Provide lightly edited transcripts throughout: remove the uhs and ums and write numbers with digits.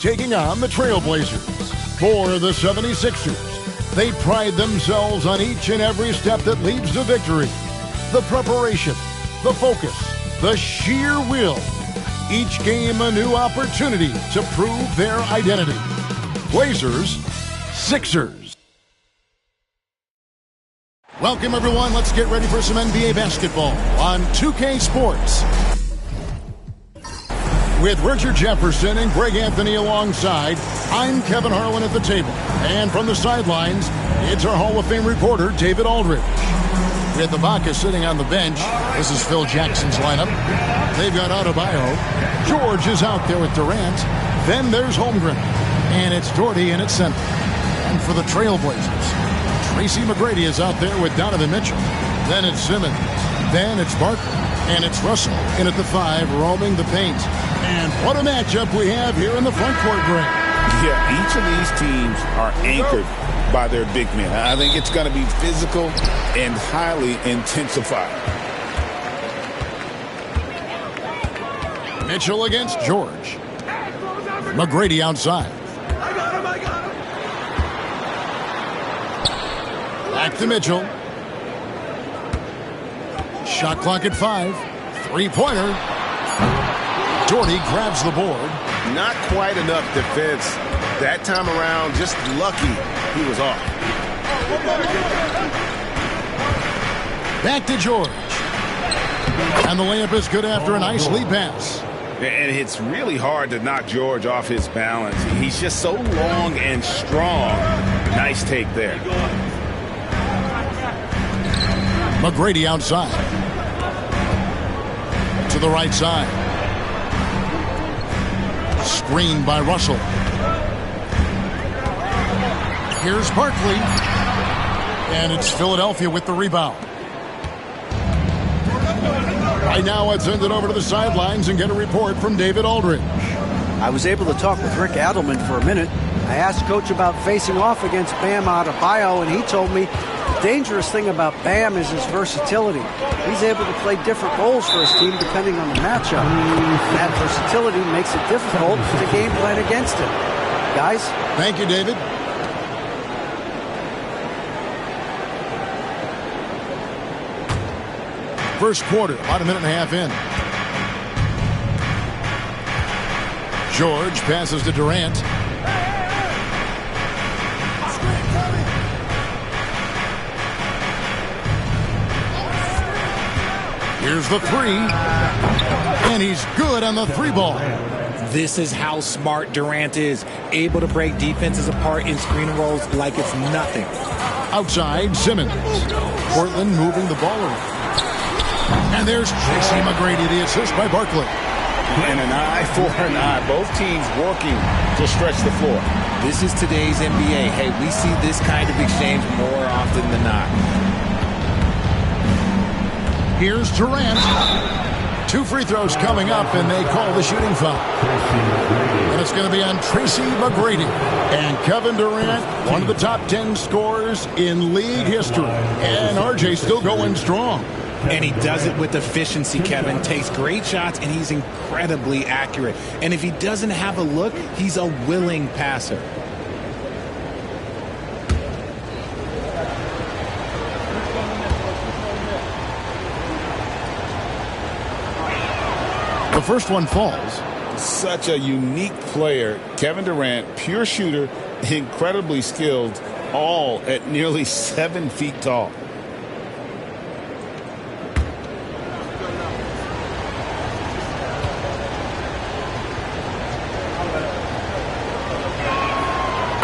taking on the Trailblazers. For the 76ers, they pride themselves on each and every step that leads to victory. The preparation, the focus, the sheer will. Each game a new opportunity to prove their identity. Blazers, Sixers. Welcome, everyone. Let's get ready for some NBA basketball on 2K Sports. With Richard Jefferson and Greg Anthony alongside, I'm Kevin Harlan at the table. And from the sidelines, it's our Hall of Fame reporter, David Aldridge. With Ibaka sitting on the bench, this is Phil Jackson's lineup. They've got Adebayo. George is out there with Durant. Then there's Holmgren. And it's Doherty in at center. And for the Trailblazers, Tracy McGrady is out there with Donovan Mitchell. Then it's Simmons. Then it's Barkley. And it's Russell in at the 5, roaming the paint. And what a matchup we have here in the front court, Greg. Yeah, each of these teams are anchored by their big men. I think it's going to be physical and highly intensified. Mitchell against George. McGrady outside. Back to Mitchell. Shot clock at 5. Three-pointer. Doherty grabs the board. Not quite enough defense that time around. Just lucky he was off. Back to George. And the layup is good after a nice lead pass. And it's really hard to knock George off his balance. He's just so long and strong. Nice take there. McGrady outside. To the right side. Screened by Russell. Here's Barkley. And it's Philadelphia with the rebound. Right now, let's send it over to the sidelines and get a report from David Aldridge. I was able to talk with Rick Adelman for a minute. I asked Coach about facing off against Bam Adebayo, and he told me the dangerous thing about Bam is his versatility. He's able to play different roles for his team depending on the matchup. That versatility makes it difficult to game plan against him. Guys? Thank you, David. First quarter, about a minute and a half in. George passes to Durant. Here's the 3. And he's good on the 3 ball. This is how smart Durant is. Able to break defenses apart in screen rolls like it's nothing. Outside, Simmons. Portland moving the ball around. And there's Tracy McGrady, the assist by Barkley. And an eye for an eye. Both teams working to stretch the floor. This is today's NBA. Hey, we see this kind of exchange more often than not. Here's Durant. 2 free throws coming up, and they call the shooting foul. And it's going to be on Tracy McGrady. And Kevin Durant, one of the top 10 scorers in league history. And RJ still going strong. And he does it with efficiency, Kevin. Takes great shots, and he's incredibly accurate. And if he doesn't have a look, he's a willing passer. The first one falls. Such a unique player. Kevin Durant, pure shooter, incredibly skilled, all at nearly 7 feet tall.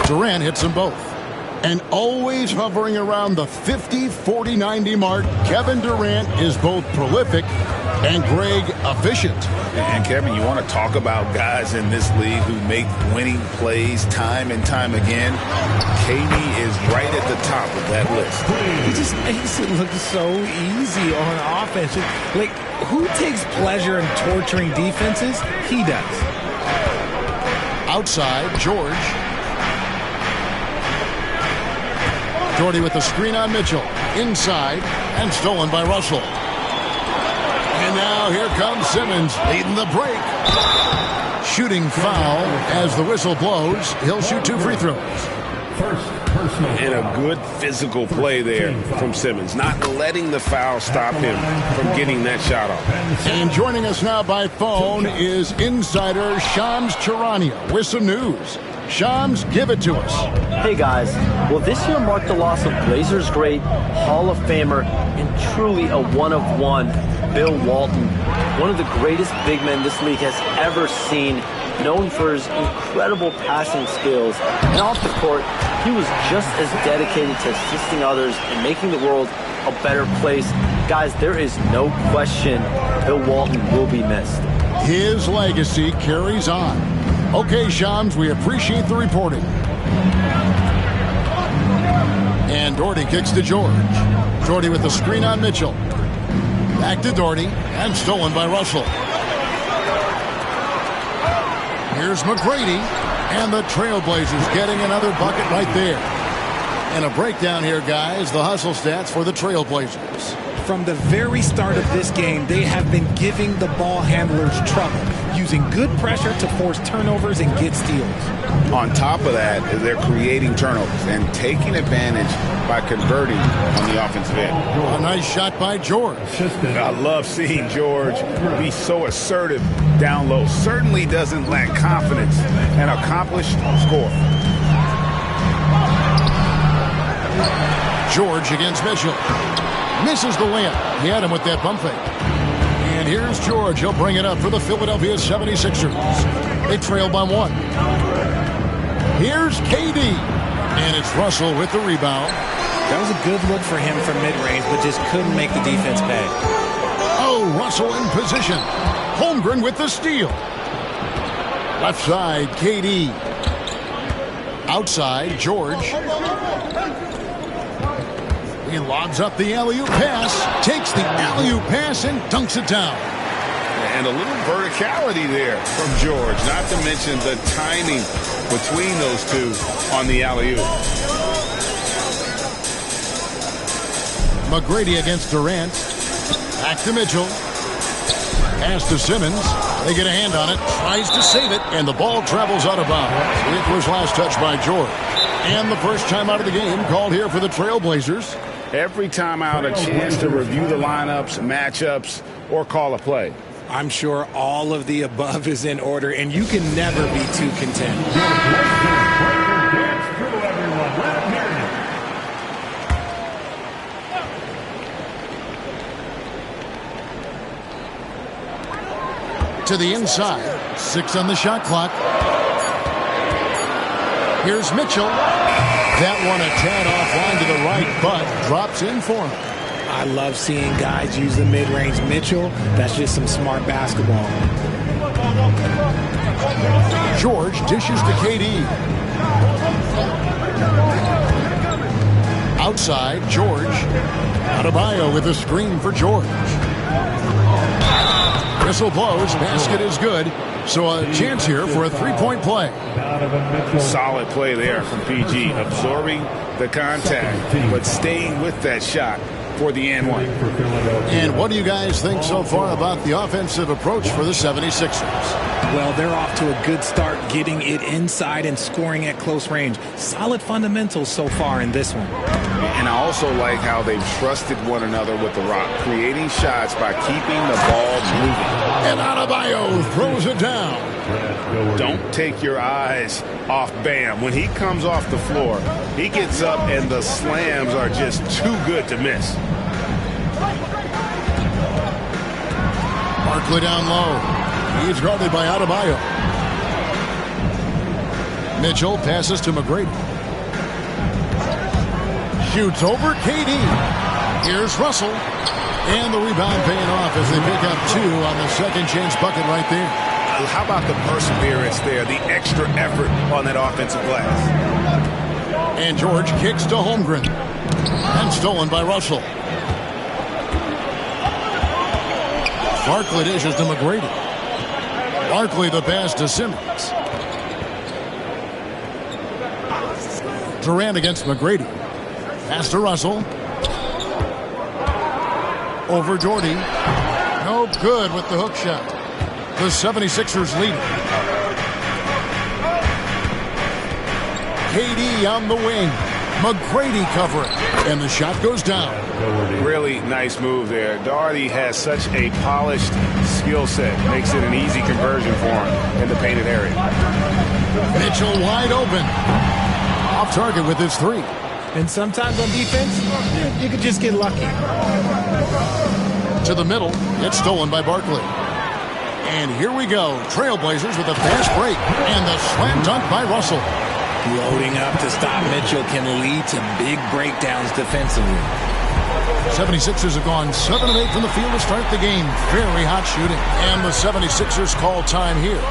Durant hits them both. And always hovering around the 50, 40, 90 mark, Kevin Durant is both prolific and, Greg, efficient. And, Kevin, you want to talk about guys in this league who make winning plays time and time again. KD is right at the top of that list. He just makes it look so easy on offense. Like, who takes pleasure in torturing defenses? He does. Outside, George. Doherty with the screen on Mitchell. Inside, and stolen by Russell. And now here comes Simmons leading the break. Shooting foul as the whistle blows. He'll shoot 2 free throws. And a good physical play there from Simmons, not letting the foul stop him from getting that shot off. And joining us now by phone is insider Shams Charania with some news. Shams, give it to us. Hey guys, well this year marked the loss of Blazers great, Hall of Famer, and truly a one-of-one, Bill Walton. One of the greatest big men this league has ever seen, known for his incredible passing skills. And off the court, he was just as dedicated to assisting others and making the world a better place. Guys, there is no question Bill Walton will be missed. His legacy carries on. Okay, Shams, we appreciate the reporting. And Doherty kicks to George. Doherty with the screen on Mitchell. Back to Doherty, and stolen by Russell. Here's McGrady, and the Trailblazers getting another bucket right there. And a breakdown here, guys, the hustle stats for the Trailblazers. From the very start of this game, they have been giving the ball handlers trouble, using good pressure to force turnovers and get steals. On top of that, they're creating turnovers and taking advantage by converting on the offensive end. A nice shot by George. I love seeing George be so assertive down low. Certainly doesn't lack confidence. An accomplished score. George against Mitchell. Misses the layup. He had him with that bump fake. And here's George. He'll bring it up for the Philadelphia 76ers. They trail by 1. Here's KD. And it's Russell with the rebound. That was a good look for him from mid-range, but just couldn't make the defense pay. Oh, Russell in position. Holmgren with the steal. Left side, KD. Outside, George. He lobs up the alley-oop pass, takes the alley-oop pass, and dunks it down. And a little verticality there from George, not to mention the timing between those two on the alley-oop. McGrady against Durant. Back to Mitchell. Pass to Simmons. They get a hand on it, tries to save it, and the ball travels out of bounds. It was last touched by George. And the first time out of the game called here for the Trailblazers. Every time out, a chance to review the lineups, matchups, or call a play. I'm sure all of the above is in order, and you can never be too content. To the inside. 6 on the shot clock. Here's Mitchell. That one a tad offline to the right, but drops in for him. I love seeing guys use the mid-range. Mitchell, that's just some smart basketball. George dishes to KD. Outside, George. Adebayo with a screen for George. Whistle blows. Basket is good. So a chance here for a three-point play. Solid play there from PG. Absorbing the contact, but staying with that shot for the and one. And what do you guys think so far about the offensive approach for the 76ers? Well, they're off to a good start, getting it inside and scoring at close range. Solid fundamentals so far in this one. And I also like how they've trusted one another with the rock, creating shots by keeping the ball moving. And Adebayo throws it down. Don't take your eyes off Bam. When he comes off the floor, he gets up and the slams are just too good to miss. Barkley down low. He's guarded by Adebayo. Mitchell passes to McGrady. Shoots over KD. Here's Russell. And the rebound paying off as they pick up 2 on the second chance bucket right there. How about the perseverance there, the extra effort on that offensive glass? And George kicks to Holmgren. And stolen by Russell. Barkley dishes to McGrady. Barkley the pass to Simmons. Durant against McGrady. Pass to Russell. Over Doherty. No no good with the hook shot. The 76ers lead. KD on the wing. McGrady covering. And the shot goes down. Really nice move there. Doherty has such a polished skill set. Makes it an easy conversion for him in the painted area. Mitchell wide open. Off target with his three. And sometimes on defense, you could just get lucky. To the middle. It's stolen by Barkley. And here we go. Trailblazers with a fast break. And the slam dunk by Russell. Loading up to stop Mitchell can lead to big breakdowns defensively. 76ers have gone 7 of 8 from the field to start the game. Very hot shooting. And the 76ers call time here.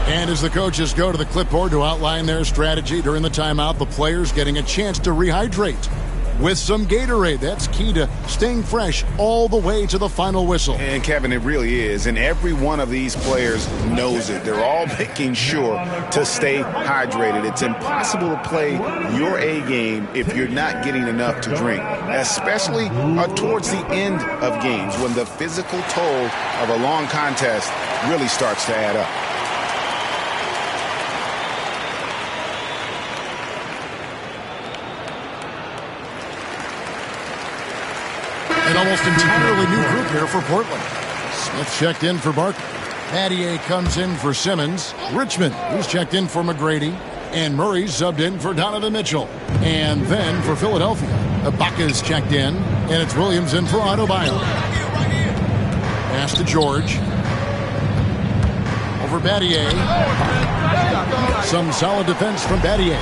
And as the coaches go to the clipboard to outline their strategy during the timeout, the players getting a chance to rehydrate with some Gatorade. That's key to staying fresh all the way to the final whistle. And Kevin, it really is. And every one of these players knows it. They're all making sure to stay hydrated. It's impossible to play your A game if you're not getting enough to drink, especially towards the end of games when the physical toll of a long contest really starts to add up. An almost entirely new group here for Portland. Smith checked in for Barkley. Battier comes in for Simmons. Richmond, who's checked in for McGrady. And Murray subbed in for Donovan Mitchell. And then for Philadelphia, Ibaka's checked in. And it's Williams in for Adebayo. Pass to George. Over Battier. Some solid defense from Battier.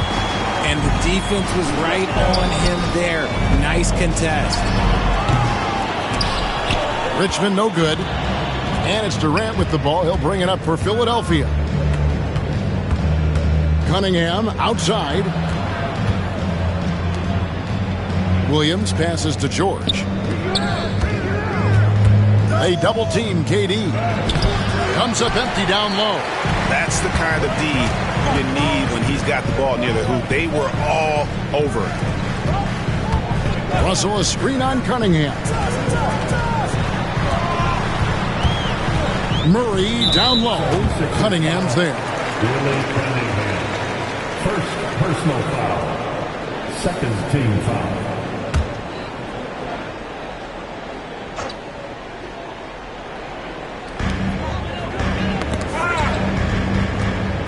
And the defense was right on him there. Nice contest. Richmond no good. And it's Durant with the ball. He'll bring it up for Philadelphia. Cunningham outside. Williams passes to George. They double team KD. Comes up empty down low. That's the kind of D you need when he's got the ball near the hoop. They were all over it. Russell a screen on Cunningham. Murray down low. Cunningham's there. First personal foul. Second team foul.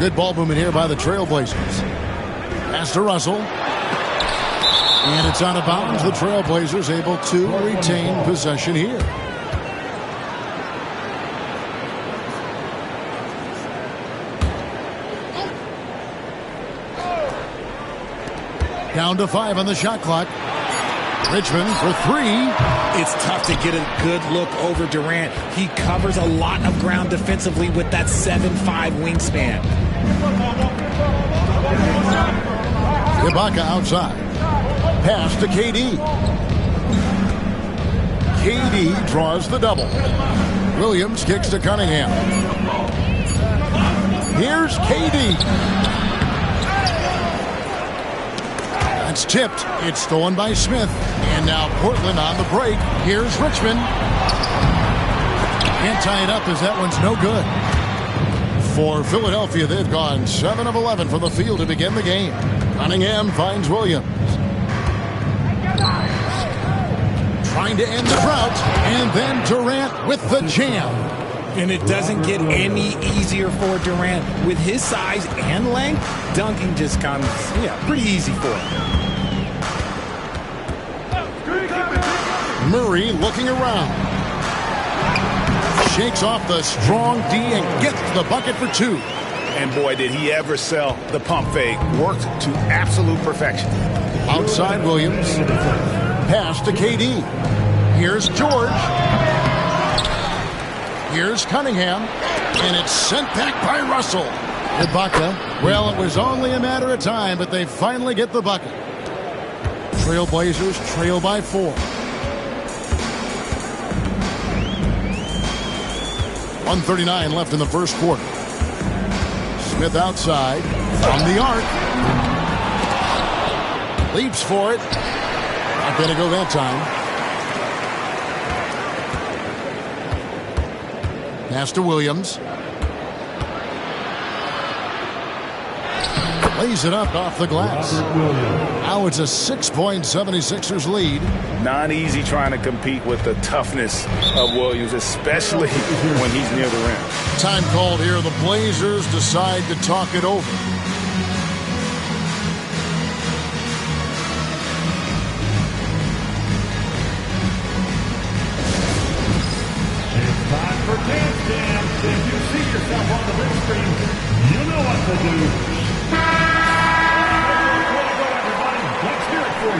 Good ball movement here by the Trailblazers. Pass to Russell. And it's out of bounds. The Trailblazers able to retain possession here. Down to 5 on the shot clock. Richmond for 3. It's tough to get a good look over Durant. He covers a lot of ground defensively with that 7'5" wingspan. Ibaka outside. Pass to KD. KD draws the double. Williams kicks to Cunningham. Here's KD. It's tipped. It's stolen by Smith. And now Portland on the break. Here's Richmond. Can't tie it up as that one's no good. For Philadelphia, they've gone 7 of 11 from the field to begin the game. Cunningham finds Williams. Trying to end the drought. And then Durant with the jam. And it doesn't get any easier for Durant. With his size and length, dunking just comes, pretty easy for him. Murray looking around. Shakes off the strong D and gets the bucket for 2. And boy, did he ever sell the pump fake. Worked to absolute perfection. Outside Williams. Pass to KD. Here's George. Here's Cunningham. And it's sent back by Russell. Ibaka. Well, it was only a matter of time, but they finally get the bucket. Trailblazers trail by 4. 1:39 left in the first quarter. Smith outside from the arc. Leaps for it. Not going to go that time. Pass to Williams. Lays it up off the glass. Now it's a 6-point 76ers lead. Not easy trying to compete with the toughness of Williams, especially when he's near the rim. Time called here. The Blazers decide to talk it over. It's time for dance jam. If you see yourself on the big screen, you know what to do. Let's hear it for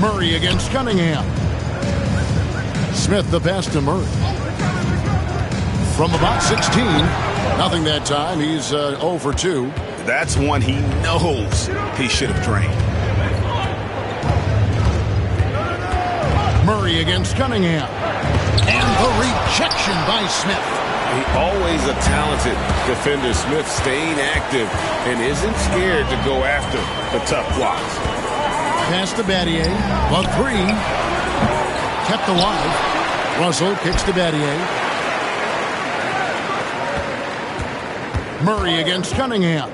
you. Murray against Cunningham. Smith the pass to Murray. From about 16. Nothing that time. He's 0 for 2. That's one he knows he should have drained. Murray against Cunningham. And the rejection by Smith. Always a talented defender. Smith staying active and isn't scared to go after the tough blocks. Pass to Battier. The 3. Kept alive. Russell kicks to Battier. Murray against Cunningham.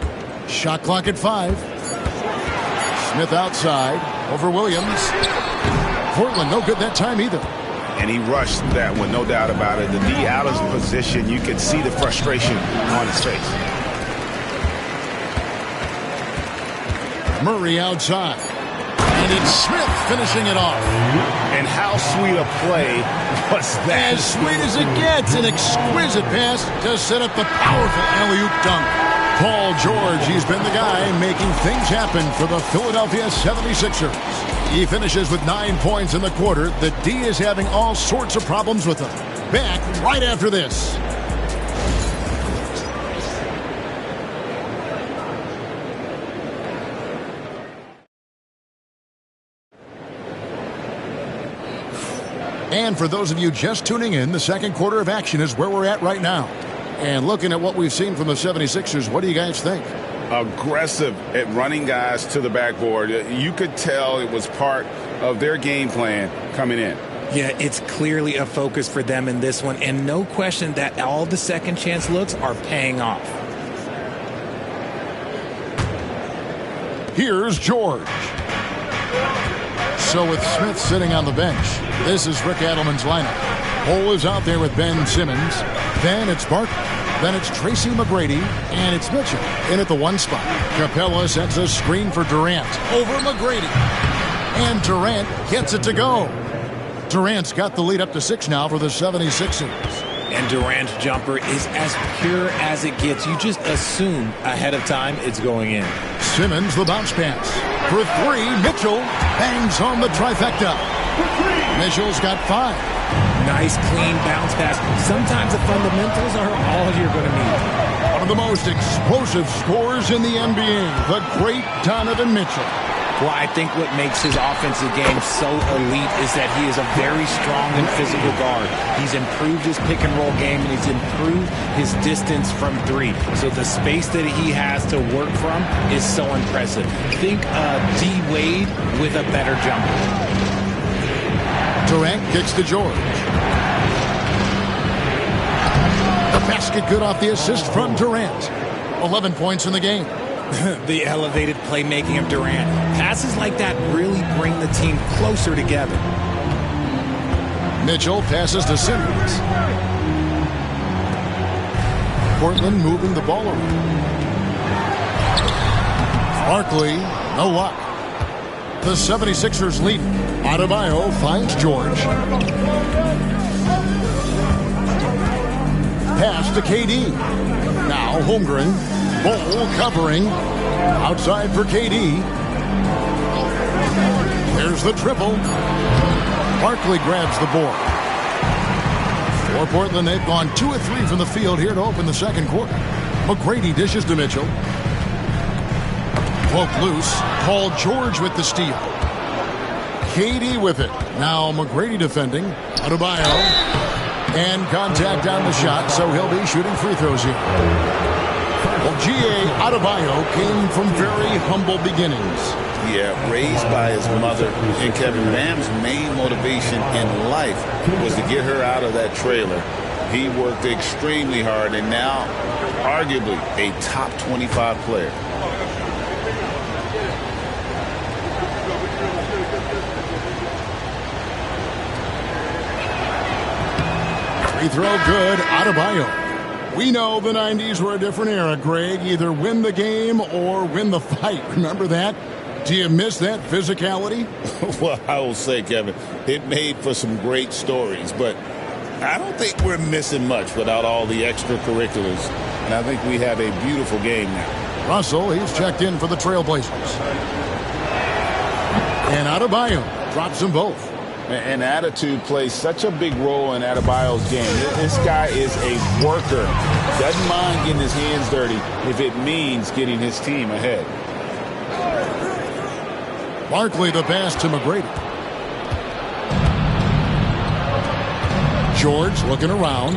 Shot clock at 5. Smith outside. Over Williams. Portland no good that time either. And he rushed that one, no doubt about it. The D out of position, you could see the frustration on his face. Murray outside. And it's Smith finishing it off. And how sweet a play was that? As sweet as it gets. An exquisite pass to set up the powerful alley-oop dunk. Paul George, he's been the guy making things happen for the Philadelphia 76ers. He finishes with 9 points in the quarter. The D is having all sorts of problems with him. Back right after this. And for those of you just tuning in, the second quarter of action is where we're at right now. And looking at what we've seen from the 76ers, what do you guys think? Aggressive at running guys to the backboard. You could tell it was part of their game plan coming in. Yeah, it's clearly a focus for them in this one, and no question that all the second chance looks are paying off. Here's George. So with Smith sitting on the bench, this is Rick Adelman's lineup. Cole is out there with Ben Simmons. Then it's Barkley. Then it's Tracy McGrady, and it's Mitchell in at the 1 spot. Capella sends a screen for Durant over McGrady. And Durant gets it to go. Durant's got the lead up to 6 now for the 76ers. And Durant's jumper is as pure as it gets. You just assume ahead of time it's going in. Simmons the bounce pass. For 3, Mitchell bangs home the trifecta. Mitchell's got 5. Nice, clean bounce pass. Sometimes the fundamentals are all you're going to need. One of the most explosive scorers in the NBA, the great Donovan Mitchell. Well, I think what makes his offensive game so elite is that he is a very strong and physical guard. He's improved his pick-and-roll game, and he's improved his distance from 3. So the space that he has to work from is so impressive. Think D. Wade with a better jumper. Durant kicks to George. The basket good off the assist from Durant. 11 points in the game. The elevated playmaking of Durant. Passes like that really bring the team closer together. Mitchell passes to Simmons. Portland moving the ball around. Barkley, no luck. The 76ers lead. Adebayo finds George. Pass to KD. Now Holmgren. Ball covering. Outside for KD. There's the triple. Barkley grabs the board. For Portland, they've gone 2 of 3 from the field here to open the second quarter. McGrady dishes to Mitchell. Cloak loose. Paul George with the steal. KD with it. Now McGrady defending. Adebayo. And contact on the shot, so he'll be shooting free throws here. Well, G.A. Adebayo came from very humble beginnings. Yeah, raised by his mother. And Kevin, Bam's main motivation in life was to get her out of that trailer. He worked extremely hard and now arguably a top 25 player. Free throw good, Adebayo. We know the 90s were a different era, Greg. Either win the game or win the fight. Remember that? Do you miss that physicality? Well, I will say, Kevin, it made for some great stories, but I don't think we're missing much without all the extracurriculars. And I think we have a beautiful game now. Russell, he's checked in for the Trailblazers. And Adebayo drops them both. And attitude plays such a big role in Adebayo's game. This guy is a worker. Doesn't mind getting his hands dirty if it means getting his team ahead. Barkley the pass to McGrady. George looking around.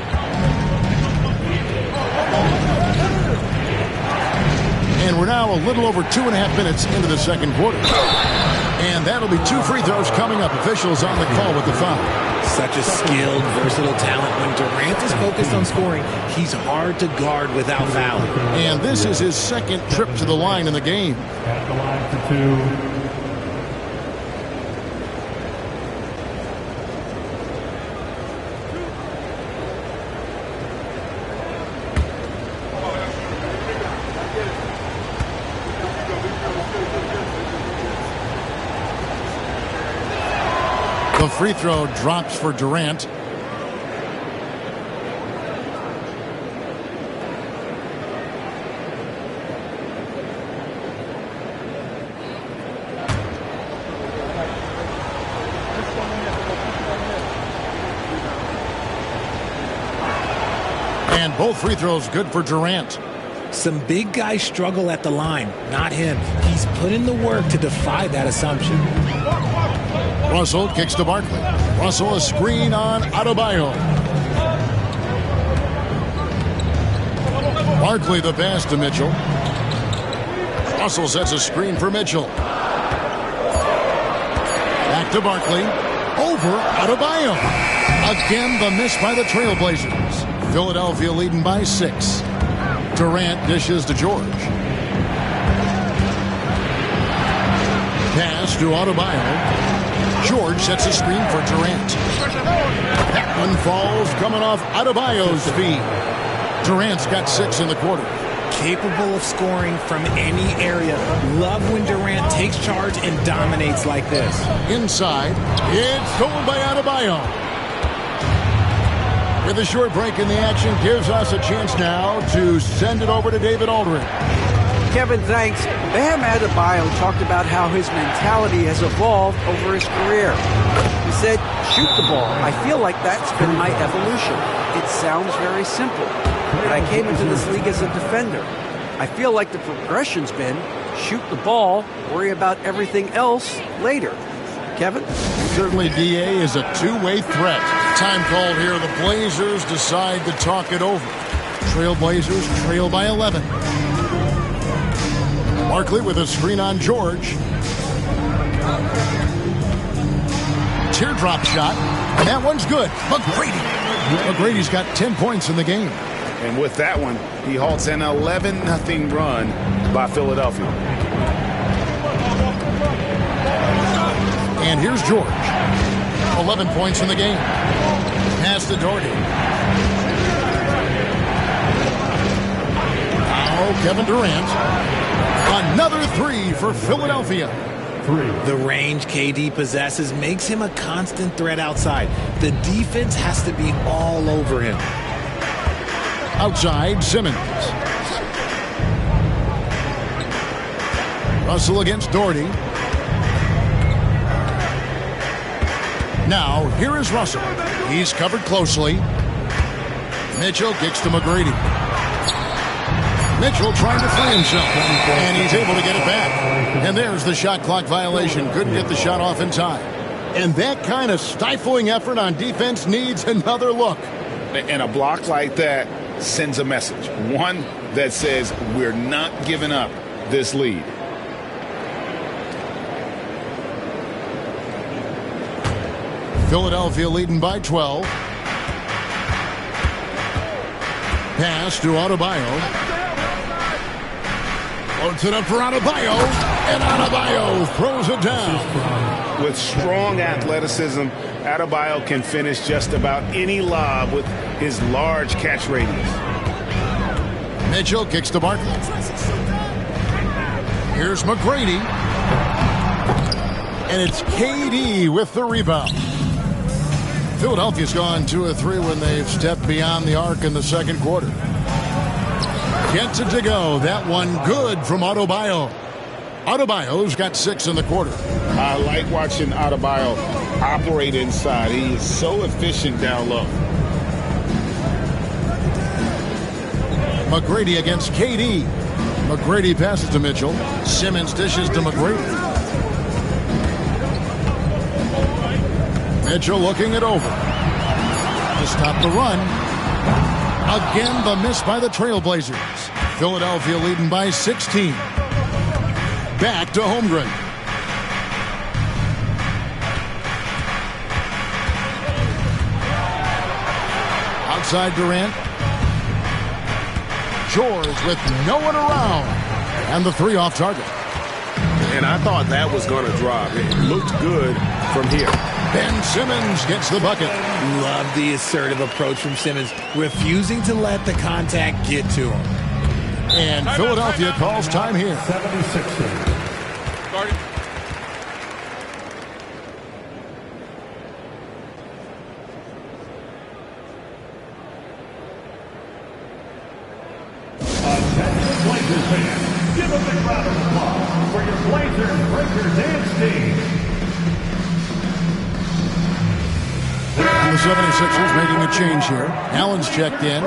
And we're now a little over 2.5 minutes into the second quarter. And that'll be 2 free throws coming up. Officials on the call with the foul. Such a skilled, versatile talent. When Durant is focused on scoring, he's hard to guard without fouling. And this is his second trip to the line in the game. At the line for 2. The free throw drops for Durant. And both free throws good for Durant. Some big guys struggle at the line, not him. He's put in the work to defy that assumption. Russell kicks to Barkley. Russell a screen on Adebayo. Barkley the pass to Mitchell. Russell sets a screen for Mitchell. Back to Barkley. Over Adebayo. Again the miss by the Trailblazers. Philadelphia leading by 6. Durant dishes to George. Pass to Adebayo. George sets a screen for Durant. That one falls coming off Adebayo's feet. Durant's got 6 in the quarter. Capable of scoring from any area. Love when Durant takes charge and dominates like this. Inside, it's stolen by Adebayo. With a short break in the action, gives us a chance now to send it over to David Aldridge. Kevin, thanks. Bam Adebayo talked about how his mentality has evolved over his career. He said, shoot the ball. I feel like that's been my evolution. It sounds very simple. But I came into this league as a defender. I feel like the progression's been shoot the ball, worry about everything else later. Kevin? Certainly DA is a two-way threat. Time called here. The Blazers decide to talk it over. Trailblazers trail by 11. Barkley with a screen on George. Teardrop shot. And that one's good. McGrady's got 10 points in the game. And with that one, he halts an 11-0 run by Philadelphia. And here's George. 11 points in the game. Pass to Doherty. Now Kevin Durant. Another 3 for Philadelphia. 3. The range KD possesses makes him a constant threat outside. The defense has to be all over him. Outside, Simmons. Russell against Doherty. Now, here is Russell. He's covered closely. Mitchell kicks to McGrady. Mitchell trying to free himself, and he's able to get it back. And there's the shot clock violation. Couldn't get the shot off in time. And that kind of stifling effort on defense needs another look. And a block like that sends a message. One, that says we're not giving up this lead. Philadelphia leading by 12. Pass to Adebayo. Loads it up for Adebayo. And Adebayo throws it down. With strong athleticism, Adebayo can finish just about any lob with his large catch radius. Mitchell kicks to Barkley. Here's McGrady. And it's KD with the rebound. Philadelphia's gone 2 of 3 when they've stepped beyond the arc in the second quarter. Gets it to go. That one good from Adebayo. Adebayo's got 6 in the quarter. I like watching Adebayo operate inside. He is so efficient down low. McGrady against KD. McGrady passes to Mitchell. Simmons dishes to McGrady. Mitchell looking it over. To stop the run. Again, the miss by the Trailblazers. Philadelphia leading by 16. Back to Holmgren. Outside Durant. George with no one around. And the 3 off target. And I thought that was going to drop. It looked good from here. Ben Simmons gets the bucket. Love the assertive approach from Simmons, refusing to let the contact get to him. And Philadelphia calls time here. 76ers. Attention Blazers fans, give a big round of applause for your Blazers Breaker Dance team. And the 76ers making a change here. Allen's checked in.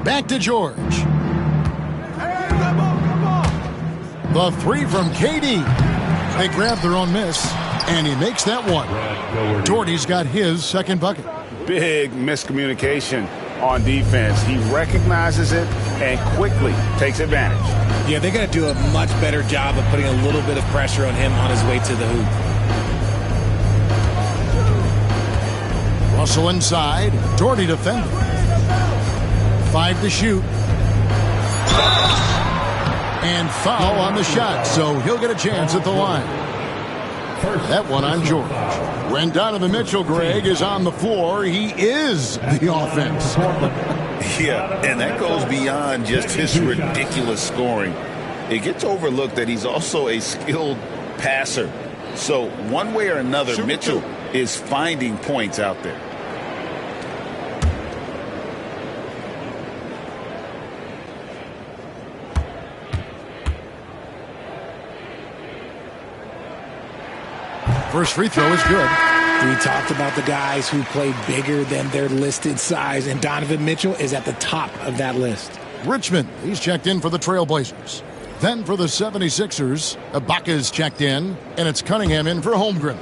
Back to George. The 3 from KD. They grab their own miss, and he makes that one. Doherty's got his second bucket. Big miscommunication on defense. He recognizes it and quickly takes advantage. Yeah, they got to do a much better job of putting a little bit of pressure on him on his way to the hoop. Russell inside. Doherty defending. 5 to shoot. And foul on the shot, so he'll get a chance at the line. That one on George. When Donovan Mitchell, Greg, is on the floor, he is the offense. Yeah, and that goes beyond just his ridiculous scoring. It gets overlooked that he's also a skilled passer. So one way or another, Mitchell is finding points out there. First free throw is good. We talked about the guys who played bigger than their listed size, and Donovan Mitchell is at the top of that list. Richmond, he's checked in for the Trailblazers. Then for the 76ers, Ibaka's checked in, and it's Cunningham in for Holmgren.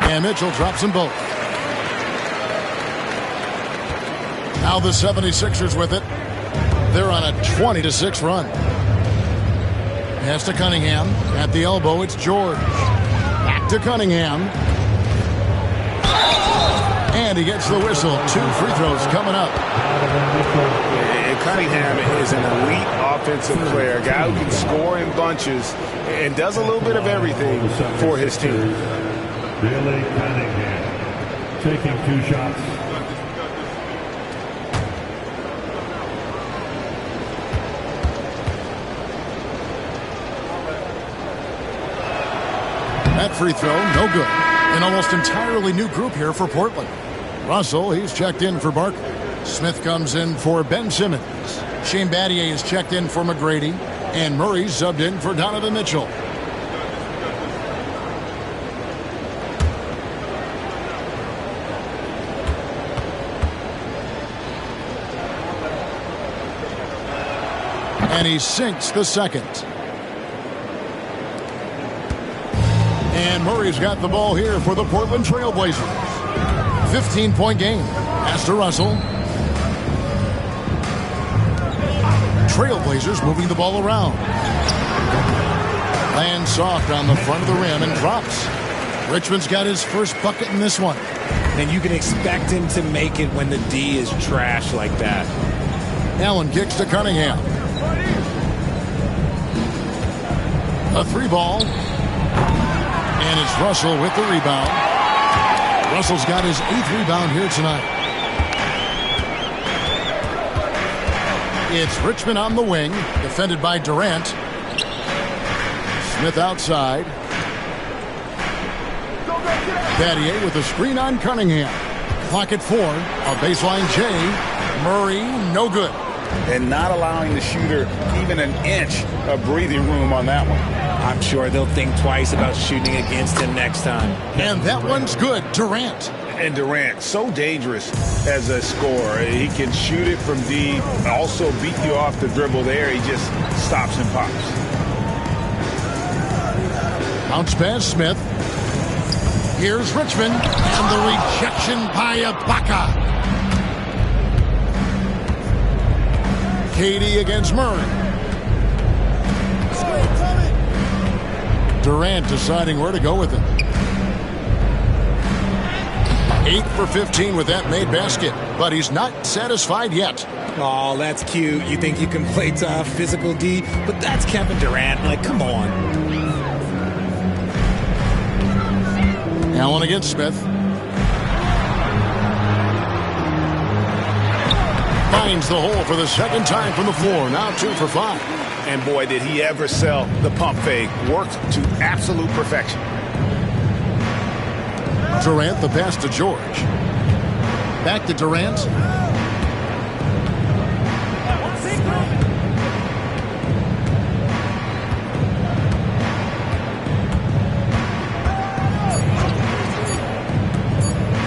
And Mitchell drops them both. Now the 76ers with it. They're on a 20-6 run. Pass to Cunningham. At the elbow, it's George. Back to Cunningham. And he gets the whistle. 2 free throws coming up. And Cunningham is an elite offensive player, a guy who can score in bunches and does a little bit of everything for his team. Billy Cunningham taking 2 shots. That free throw, no good. An almost entirely new group here for Portland. Russell, he's checked in for Barker. Smith comes in for Ben Simmons. Shane Battier is checked in for McGrady. And Murray's subbed in for Donovan Mitchell. And he sinks the second. And Murray's got the ball here for the Portland Trail Blazers. 15-point game. Pass to Russell. Trailblazers moving the ball around. Lands soft on the front of the rim and drops. Richmond's got his first bucket in this one. And you can expect him to make it when the D is trash like that. Allen kicks to Cunningham. A 3-ball. And it's Russell with the rebound. Russell's got his 8th rebound here tonight. It's Richmond on the wing, defended by Durant. Smith outside. Battier with a screen on Cunningham. Clock at 4. A baseline J. Murray, no good. And not allowing the shooter even an inch of breathing room on that one. I'm sure they'll think twice about shooting against him next time. And that one's good. Durant. And Durant, so dangerous as a scorer. He can shoot it from deep, also beat you off the dribble there. He just stops and pops. Bounce pass, Smith. Here's Richmond. And the rejection by Ibaka. KD against Murray. Durant deciding where to go with it. 8 for 15 with that made basket, but he's not satisfied yet. Oh, that's cute. You think you can play tough, physical D, but that's Kevin Durant. Like, come on. Allen against Smith. Finds the hole for the second time from the floor. Now 2 for 5. And boy, did he ever sell the pump fake. Worked to absolute perfection. Durant, the pass to George. Back to Durant.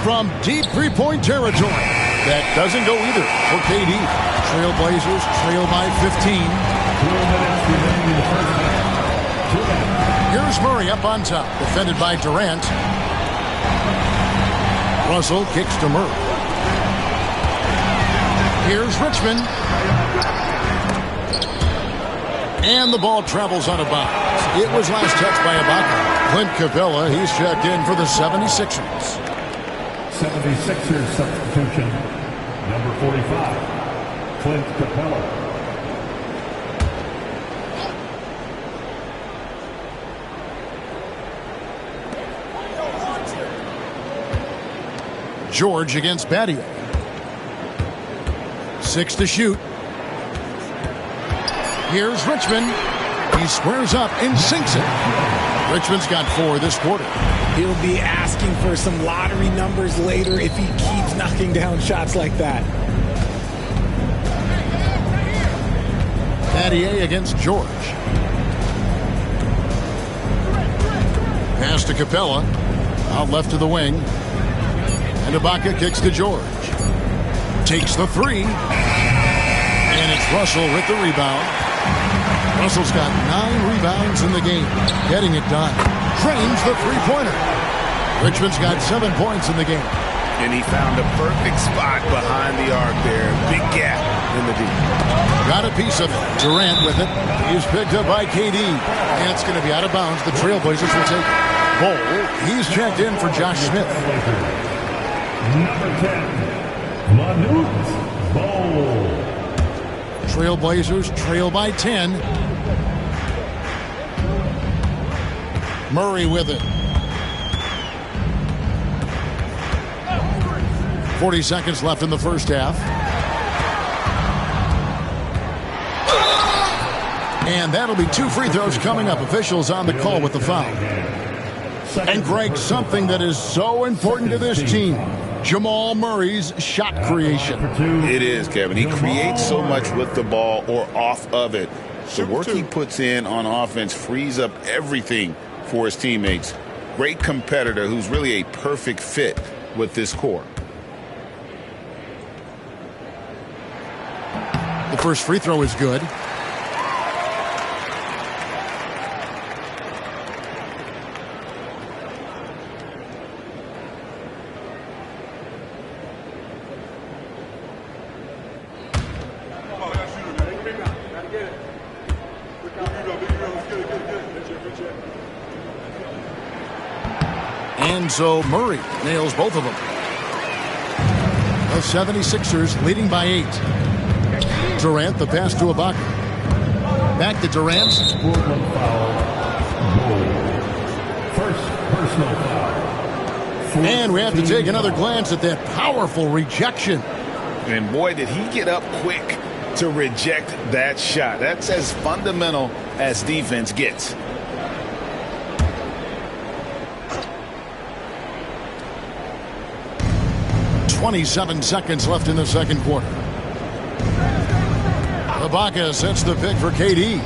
From deep three-point territory. That doesn't go either for KD. Trailblazers trail by 15. 2 minutes remaining in the first half. Here's Murray up on top, defended by Durant. Russell kicks to Murray. Here's Richmond. And the ball travels out of bounds. It was last touched by Ibaka. Clint Capella, he's checked in for the 76ers. 76ers substitution. Number 45, Clint Capella. George against Battier. 6 to shoot. Here's Richmond. He squares up and sinks it. Richmond's got 4 this quarter. He'll be asking for some lottery numbers later if he keeps knocking down shots like that. Battier against George. Pass to Capella. Out left to the wing. And Ibaka kicks to George. Takes the 3. And it's Russell with the rebound. Russell's got 9 rebounds in the game. Getting it done. Trains the three-pointer. Richmond's got 7 points in the game. And he found a perfect spot behind the arc there. Big gap in the D. Got a piece of it. Durant with it. He's picked up by KD. And it's going to be out of bounds. The Trailblazers will take Bol. He's checked in for Josh Smith. Number 10, Manute Bol. Trailblazers trail by 10. Murray with it. 40 seconds left in the first half. And that'll be 2 free throws coming up. Officials on the call with the foul. And Greg, something that is so important to this team. Jamal Murray's shot creation. It is, Kevin. He creates so much with the ball or off of it. The work he puts in on offense frees up everything for his teammates. Great competitor who's really a perfect fit with this core. The first free throw is good. And so Murray nails both of them. The 76ers leading by 8. Durant, the pass to Ibaka. Back to Durant. Portland foul. First personal foul. And we have to take another glance at that powerful rejection. And boy, did he get up quick to reject that shot. That's as fundamental as defense gets. .27 seconds left in the second quarter. Ibaka sets the pick for KD.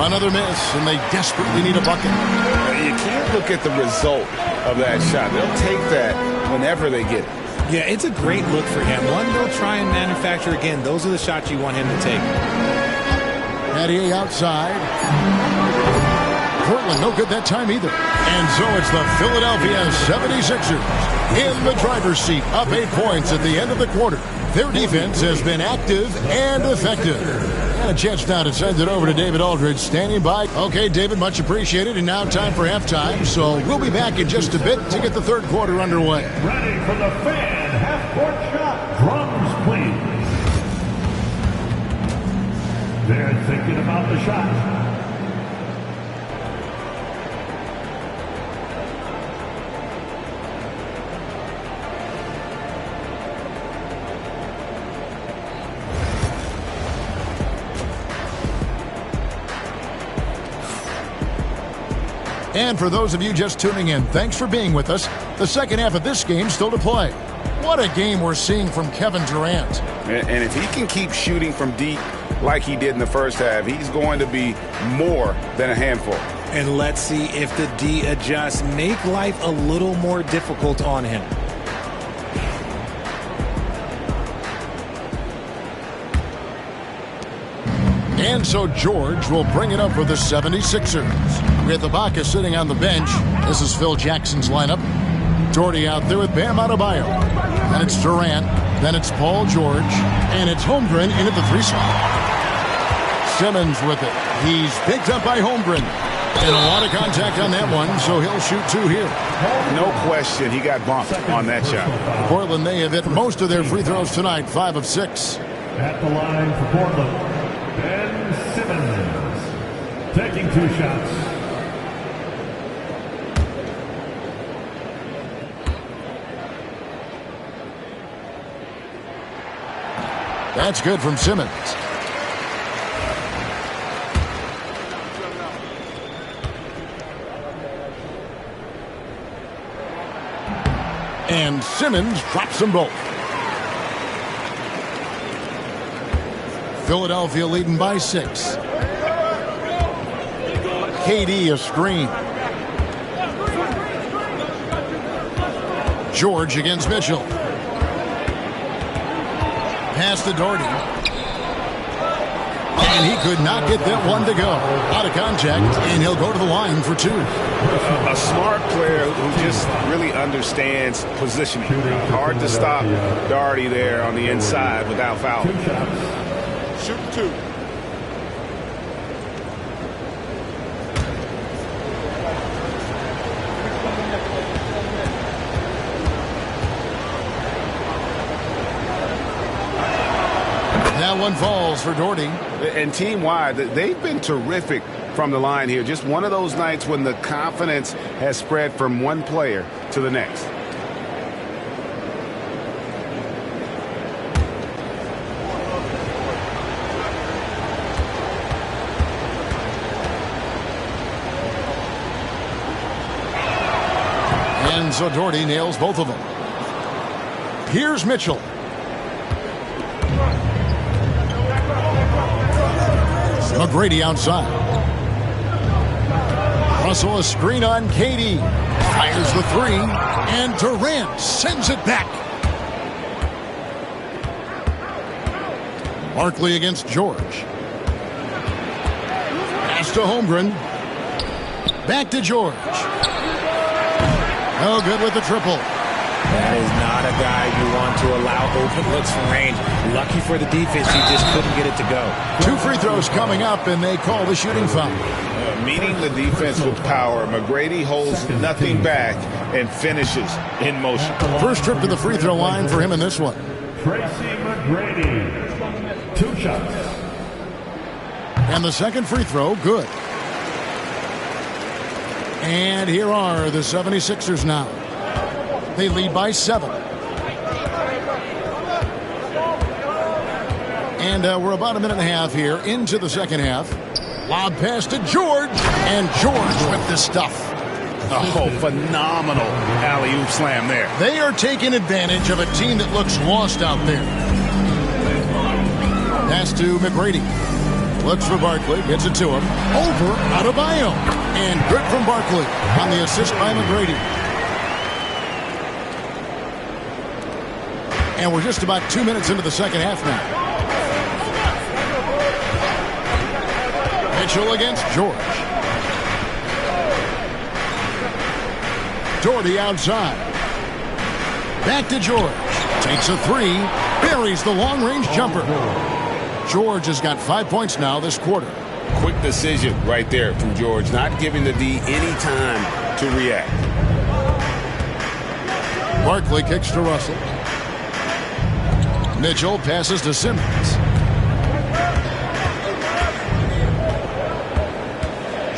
Another miss, and they desperately need a bucket. You can't look at the result of that shot. They'll take that whenever they get it. Yeah, it's a great look for him. One they'll try and manufacture again. Those are the shots you want him to take. Natty outside. Portland, no good that time either. And so it's the Philadelphia 76ers in the driver's seat, up 8 points at the end of the quarter. Their defense has been active and effective. And a chance now to send it over to David Aldridge, standing by. Okay, David, much appreciated. And now time for halftime. So we'll be back in just a bit to get the third quarter underway. Ready for the fan half-court shot. Drums, please. They're thinking about the shot. And for those of you just tuning in, thanks for being with us. The second half of this game still to play. What a game we're seeing from Kevin Durant. And if he can keep shooting from deep like he did in the first half, he's going to be more than a handful. And let's see if the D adjusts, make life a little more difficult on him. And so George will bring it up for the 76ers. With Ibaka sitting on the bench. This is Phil Jackson's lineup. Doherty out there with Bam Adebayo. Then it's Durant. Then it's Paul George. And it's Holmgren in at the 3 spot. Simmons with it. He's picked up by Holmgren. And a lot of contact on that one, so he'll shoot 2 here. No question, he got bumped on that shot. Portland, they have hit most of their free throws tonight, 5 of 6. At the line for Portland, Ben Simmons. Taking 2 shots. That's good from Simmons. And Simmons drops them both. Philadelphia leading by 6. KD a screen. George against Mitchell. Pass to Doherty. And he could not get that one to go. Out of contact, and he'll go to the line for 2. A smart player who just really understands positioning. Hard to stop Doherty there on the inside without foul. Shoot 2. That one falls for Doherty. And team-wide, they've been terrific from the line here. Just one of those nights when the confidence has spread from one player to the next. And so Doherty nails both of them. Here's Mitchell. McGrady outside. Russell, a screen on Katie. Fires the three. And Durant sends it back. Barkley against George. Pass to Holmgren. Back to George. No good with the triple. That is not a guy you want to allow open looks from range. Lucky for the defense, he just couldn't get it to go. 2 free throws coming up, and they call the shooting foul. Meeting the defense with power, McGrady holds nothing back and finishes in motion. First trip to the free throw line for him in this one. Tracy McGrady, 2 shots. And the second free throw, good. And here are the 76ers now. They lead by 7. And we're about a minute and a half here into the second half. Lob pass to George, and George with this stuff. Oh, phenomenal alley-oop slam there. They are taking advantage of a team that looks lost out there. Pass to McGrady. Looks for Barkley, gets it to him. Over Adebayo. And good from Barkley on the assist by McGrady. And we're just about 2 minutes into the second half now. Mitchell against George. Doherty outside. Back to George. Takes a three. Buries the long-range jumper. George has got 5 points now this quarter. Quick decision right there from George, not giving the D any time to react. Barkley kicks to Russell. Mitchell passes to Simmons.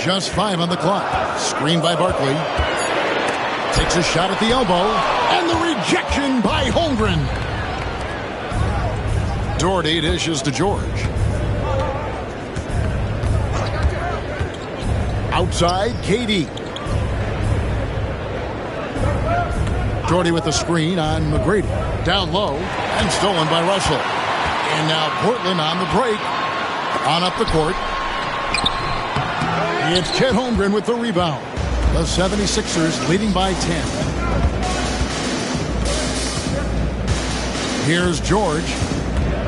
Just 5 on the clock. Screen by Barkley. Takes a shot at the elbow. And the rejection by Holmgren. Doherty dishes to George. Outside, KD. Doherty with the screen on McGrady. Down low and stolen by Russell. And now Portland on the break. On up the court. It's Chet Holmgren with the rebound. The 76ers leading by 10. Here's George.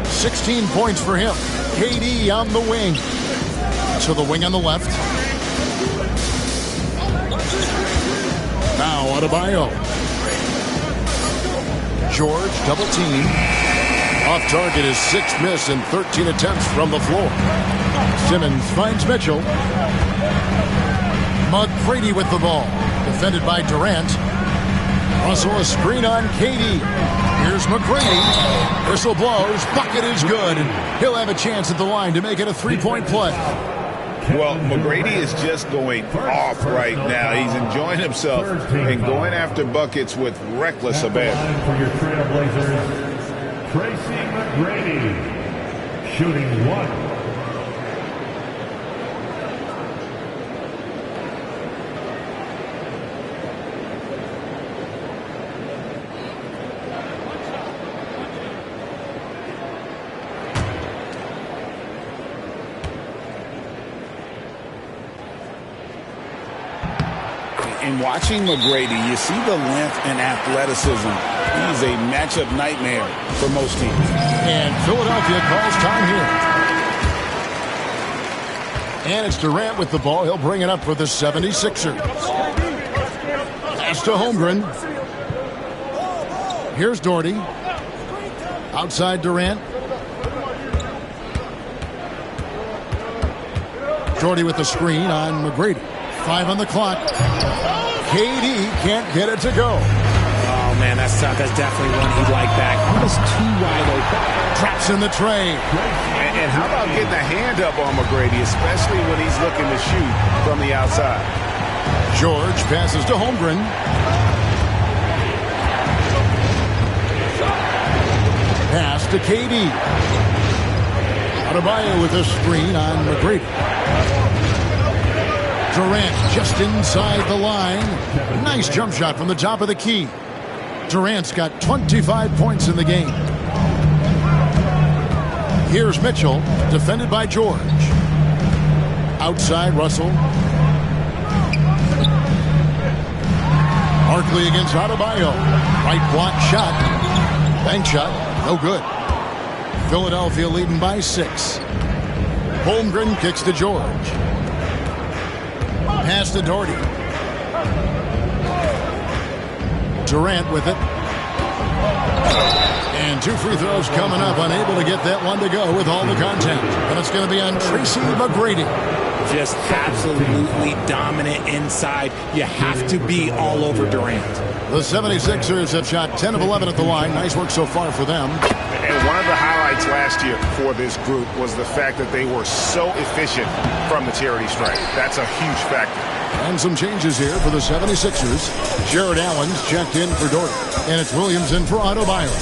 16 points for him. KD on the wing. To the wing on the left. Now Adebayo. George double team. Off target is 6th miss in 13 attempts from the floor. Simmons finds Mitchell. McGrady with the ball. Defended by Durant. Russell a screen on KD. Here's McGrady. Whistle blows. Bucket is good. And he'll have a chance at the line to make it a 3-point play. Well, McGrady is just going off right now. He's enjoying himself and going after buckets with reckless abandon. For your Trailblazers, Tracy McGrady, shooting 1. In watching McGrady, you see the length and athleticism. He's a matchup nightmare for most teams. And Philadelphia calls time here. And it's Durant with the ball. He'll bring it up for the 76ers. Pass to Holmgren. Here's Doherty. Outside Durant. Doherty with the screen on McGrady. 5 on the clock. KD can't get it to go. Oh, man, that's tough. That's definitely one he'd like back. Almost too wide open. Traps in the tray. And how about getting a hand up on McGrady, especially when he's looking to shoot from the outside? George passes to Holmgren. Pass to KD. Adebayo with a screen on McGrady. Durant just inside the line. Nice jump shot from the top of the key. Durant's got 25 points in the game. Here's Mitchell, defended by George. Outside, Russell. Barkley against Adebayo. Right block shot. Bank shot. No good. Philadelphia leading by 6. Holmgren kicks to George. Pass to Doherty. Durant with it. And 2 free throws coming up. Unable to get that one to go with all the content. And it's going to be on Tracy McGrady. Just absolutely dominant inside. You have to be all over Durant. The 76ers have shot 10 of 11 at the line. Nice work so far for them. And one of the highlights last year for this group was the fact that they were so efficient from the charity stripe. That's a huge factor. And some changes here for the 76ers. Jared Allen's checked in for Doherty. And it's Williams in for Adebayo.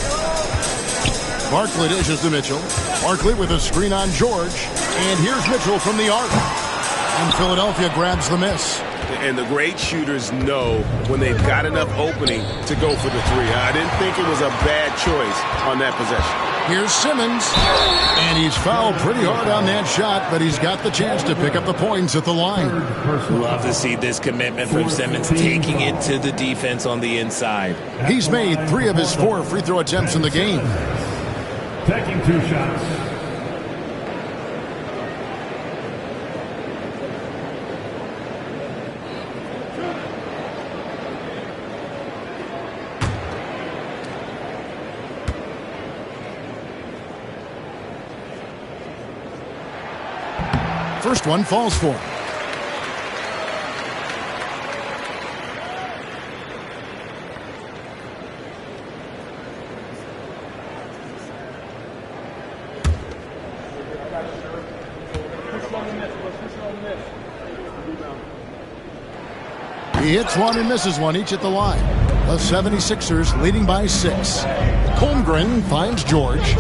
Barkley dishes to Mitchell. Barkley with a screen on George. And here's Mitchell from the arc. And Philadelphia grabs the miss. And the great shooters know when they've got enough opening to go for the 3. I didn't think it was a bad choice on that possession. Here's Simmons. And he's fouled pretty hard on that shot, but he's got the chance to pick up the points at the line. Love to see this commitment from Simmons, taking it to the defense on the inside. He's made 3 of his 4 free throw attempts in the game. Taking 2 shots. First one falls for him. He hits one and misses one, each at the line. The 76ers leading by 6. Holmgren finds George.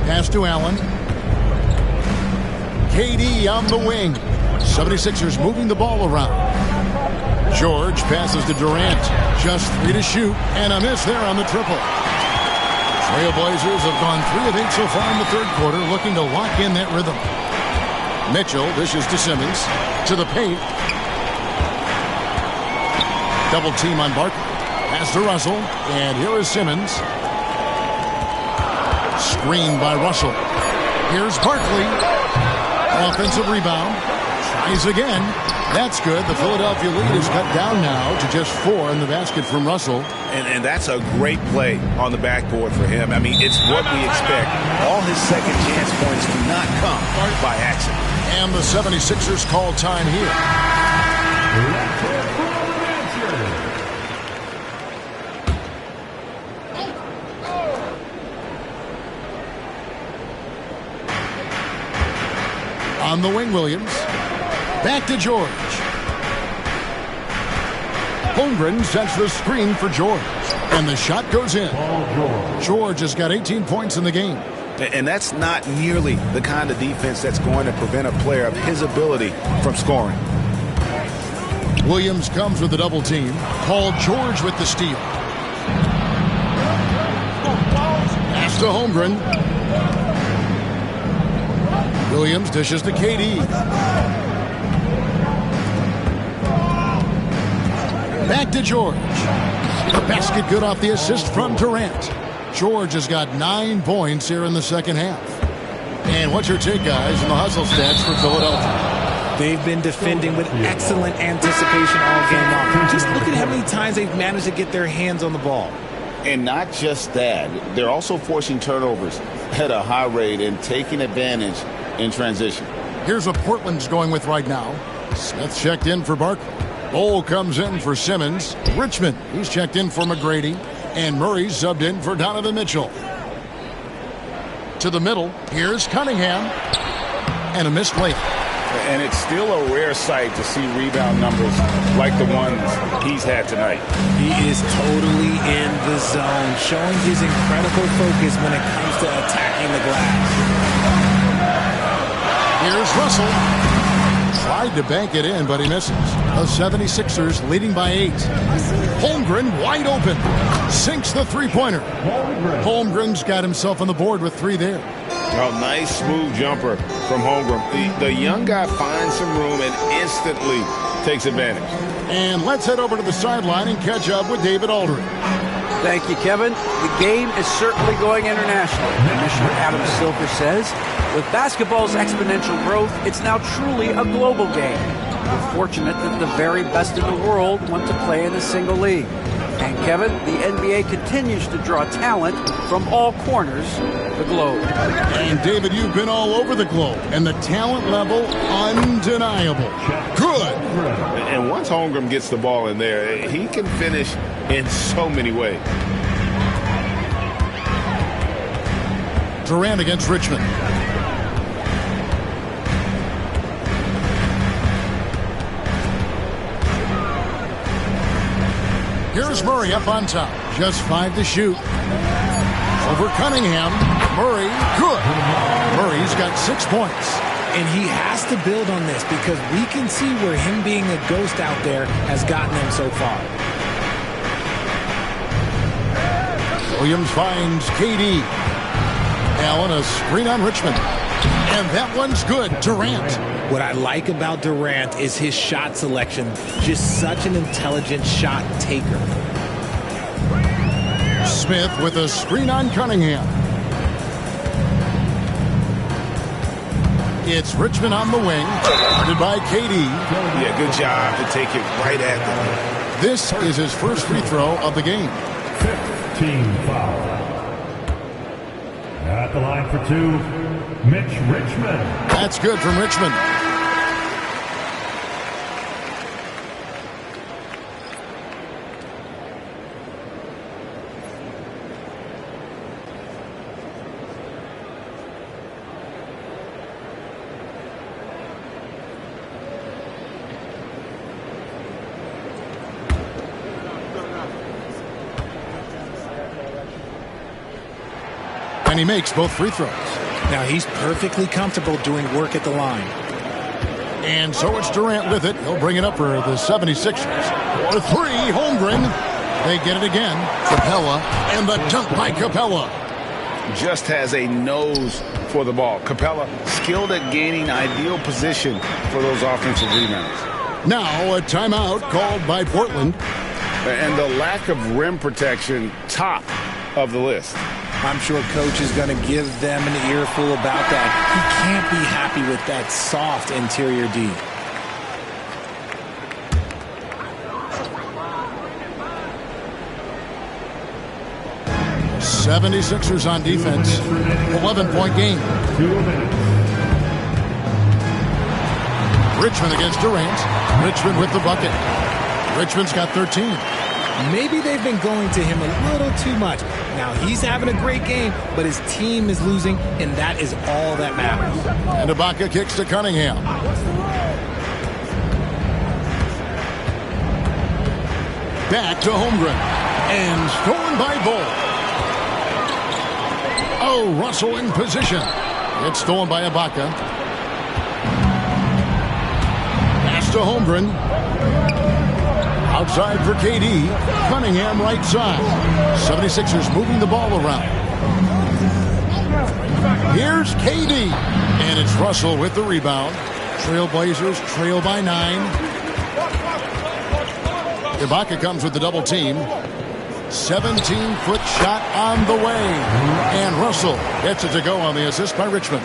Pass to Allen. KD on the wing. 76ers moving the ball around. George passes to Durant. Just 3 to shoot, and a miss there on the triple. Trailblazers have gone 3 of 8 so far in the 3rd quarter, looking to lock in that rhythm. Mitchell dishes to Simmons. To the paint. Double team on Barkley. Pass to Russell. And here is Simmons. Screen by Russell. Here's Barkley. Offensive rebound. Tries again. That's good. The Philadelphia lead is cut down now to just 4 in the basket from Russell. And that's a great play on the backboard for him. I mean, it's what we expect. All his second chance points do not come by accident. And the 76ers call time here. On the wing, Williams. Back to George. Holmgren sets the screen for George. And the shot goes in. George has got 18 points in the game. And that's not nearly the kind of defense that's going to prevent a player of his ability from scoring. Williams comes with a double team. Paul George with the steal. Pass to Holmgren. Williams dishes to KD. Back to George. The basket good off the assist from Durant. George has got 9 points here in the second half. And what's your take, guys, on the hustle stats for Philadelphia? They've been defending with excellent anticipation all game long. Just look at how many times they've managed to get their hands on the ball. And not just that, they're also forcing turnovers at a high rate and taking advantage in transition. Here's what Portland's going with right now. Smith checked in for Barkley. Bol comes in for Simmons. Richmond, he's checked in for McGrady. And Murray subbed in for Donovan Mitchell. To the middle, here's Cunningham. And a missed layup. And it's still a rare sight to see rebound numbers like the ones he's had tonight. He is totally in the zone, showing his incredible focus when it comes to attacking the glass. Here's Russell. tried to bank it in, but he misses. The 76ers leading by 8. Holmgren wide open. Sinks the three-pointer. Holmgren's got himself on the board with 3 there. Oh, nice smooth jumper from Holmgren. The young guy finds some room and instantly takes advantage. And let's head over to the sideline and catch up with David Aldridge. Thank you, Kevin. The game is certainly going international. Commissioner Adam Silver says, with basketball's exponential growth, it's now truly a global game. We're fortunate that the very best in the world want to play in a single league. And Kevin, the NBA continues to draw talent from all corners of the globe. And David, you've been all over the globe, and the talent level undeniable. Good. And once Holmgren gets the ball in there, he can finish in so many ways. Durant against Richmond. Here's Murray up on top. Just 5 to shoot. Over Cunningham. Murray, good. Murray's got 6 points. And he has to build on this because we can see where him being a ghost out there has gotten him so far. Williams finds KD. Allen, a screen on Richmond. And that one's good. Durant. What I like about Durant is his shot selection. Just such an intelligent shot taker. Smith with a screen on Cunningham. It's Richmond on the wing. Guarded by KD. Yeah, good job to take it right at them. This is his first free throw of the game. 15 foul. At the line for 2, Mitch Richmond. That's good from Richmond. And he makes both free throws. Now he's perfectly comfortable doing work at the line. And so it's Durant with it. He'll bring it up for the 76ers. For 3, Holmgren. They get it again. Capella. And the dunk by Capella. Just has a nose for the ball. Capella skilled at gaining ideal position for those offensive rebounds. Now a timeout called by Portland. And the lack of rim protection, top of the list. I'm sure coach is going to give them an earful about that. He can't be happy with that soft interior D. '76ers on defense. 11-point game. Richmond against Durant. Richmond with the bucket. Richmond's got 13. Maybe they've been going to him a little too much. Now, he's having a great game, but his team is losing, and that is all that matters. And Ibaka kicks to Cunningham. Back to Holmgren. And stolen by Bull. Oh, Russell in position. It's stolen by Ibaka. Pass to Holmgren. Outside for KD. Cunningham right side. 76ers moving the ball around. Here's KD. And it's Russell with the rebound. Trailblazers trail by 9. Ibaka comes with the double team. 17-foot shot on the way. And Russell gets it to go on the assist by Richmond.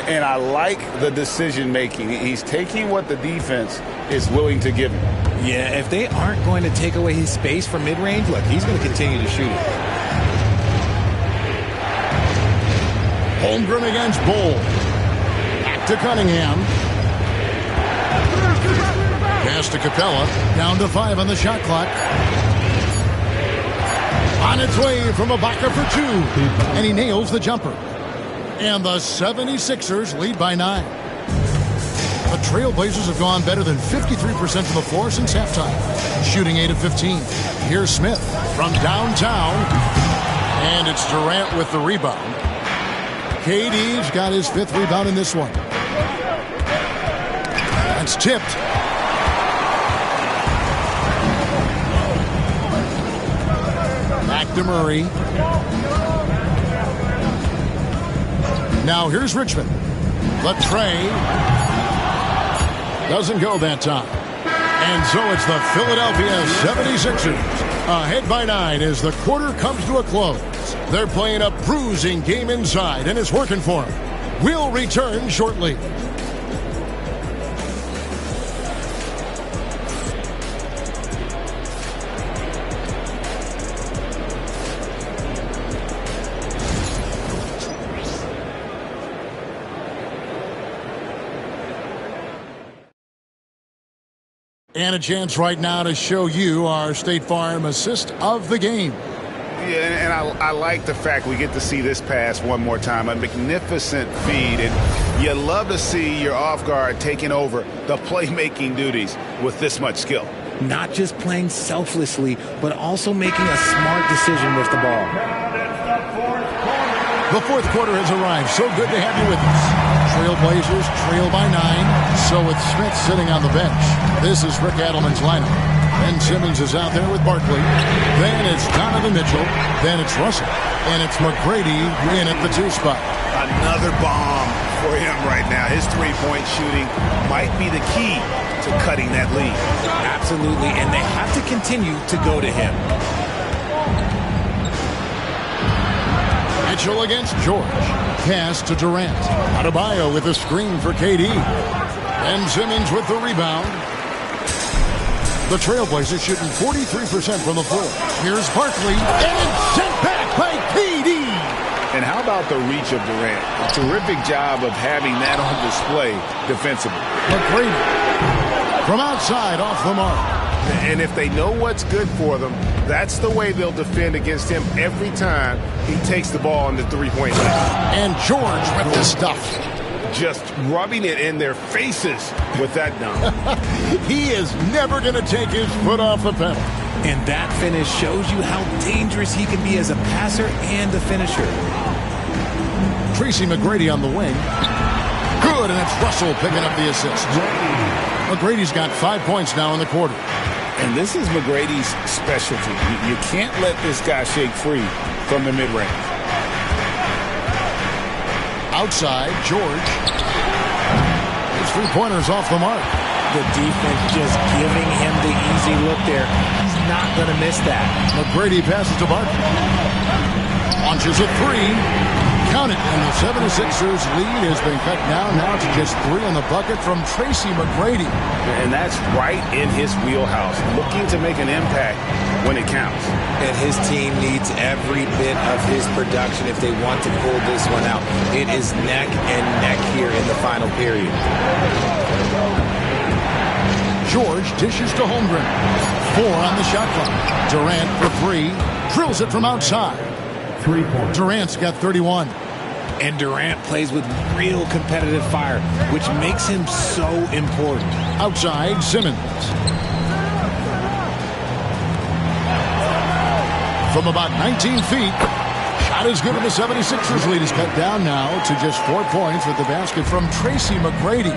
And I like the decision making. He's taking what the defense is willing to give him. Yeah, if they aren't going to take away his space from mid-range, look, he's going to continue to shoot it. Holmgren against Bull. Back to Cunningham. Pass to Capella. Down to 5 on the shot clock. On its way from Ibaka for 2. And he nails the jumper. And the 76ers lead by 9. The Trailblazers have gone better than 53% from the floor since halftime, shooting 8 of 15. Here's Smith from downtown, and it's Durant with the rebound. KD's got his 5th rebound in this one. That's tipped. Back to Murray. Now here's Richmond. The tray doesn't go that time. And so it's the Philadelphia 76ers ahead by 9 as the quarter comes to a close. They're playing a bruising game inside, and it's working for them. We'll return shortly. And a chance right now to show you our State Farm assist of the game. Yeah, and I like the fact we get to see this pass one more time. A magnificent feed. And you love to see your off guard taking over the playmaking duties with this much skill. Not just playing selflessly, but also making a smart decision with the ball. The fourth quarter has arrived. So good to have you with us. Trailblazers trail by 9. So with Smith sitting on the bench. This is Rick Adelman's lineup. Ben Simmons is out there with Barkley. Then it's Donovan Mitchell. Then it's Russell. And it's McGrady in at the 2 spot. Another bomb for him right now. His three-point shooting might be the key to cutting that lead. Absolutely, and they have to continue to go to him. Mitchell against George. Pass to Durant. Adebayo with a screen for KD. Ben Simmons with the rebound. The Trailblazers shooting 43% from the floor. Here's Barkley, and it's sent back by KD. And how about the reach of Durant? A terrific job of having that on display defensively. McGrady from outside off the mark. And if they know what's good for them, that's the way they'll defend against him every time he takes the ball in the three-point line. And George with the stuff. Just rubbing it in their faces with that dunk. He is never going to take his foot off the pedal. And that finish shows you how dangerous he can be as a passer and a finisher. Tracy McGrady on the wing. Good, and it's Russell picking up the assist. McGrady's got 5 points now in the quarter. And this is McGrady's specialty. You can't let this guy shake free from the mid-range. Outside, George. His three-pointers off the mark. The defense just giving him the easy look there. He's not going to miss that. McGrady passes to Barkley. Launches a three. Count it. And the 76ers lead has been cut down now to just 3 in the bucket from Tracy McGrady. And that's right in his wheelhouse. Looking to make an impact when it counts. And his team needs every bit of his production if they want to pull this one out. It is neck and neck here in the final period. George dishes to Holmgren. 4 on the shot clock. Durant for 3. Drills it from outside. 3 points. Durant's got 31. And Durant plays with real competitive fire, which makes him so important. Outside, Simmons. From about 19 feet. Shot is good, and the 76ers lead is cut down now to just 4 points with the basket from Tracy McGrady.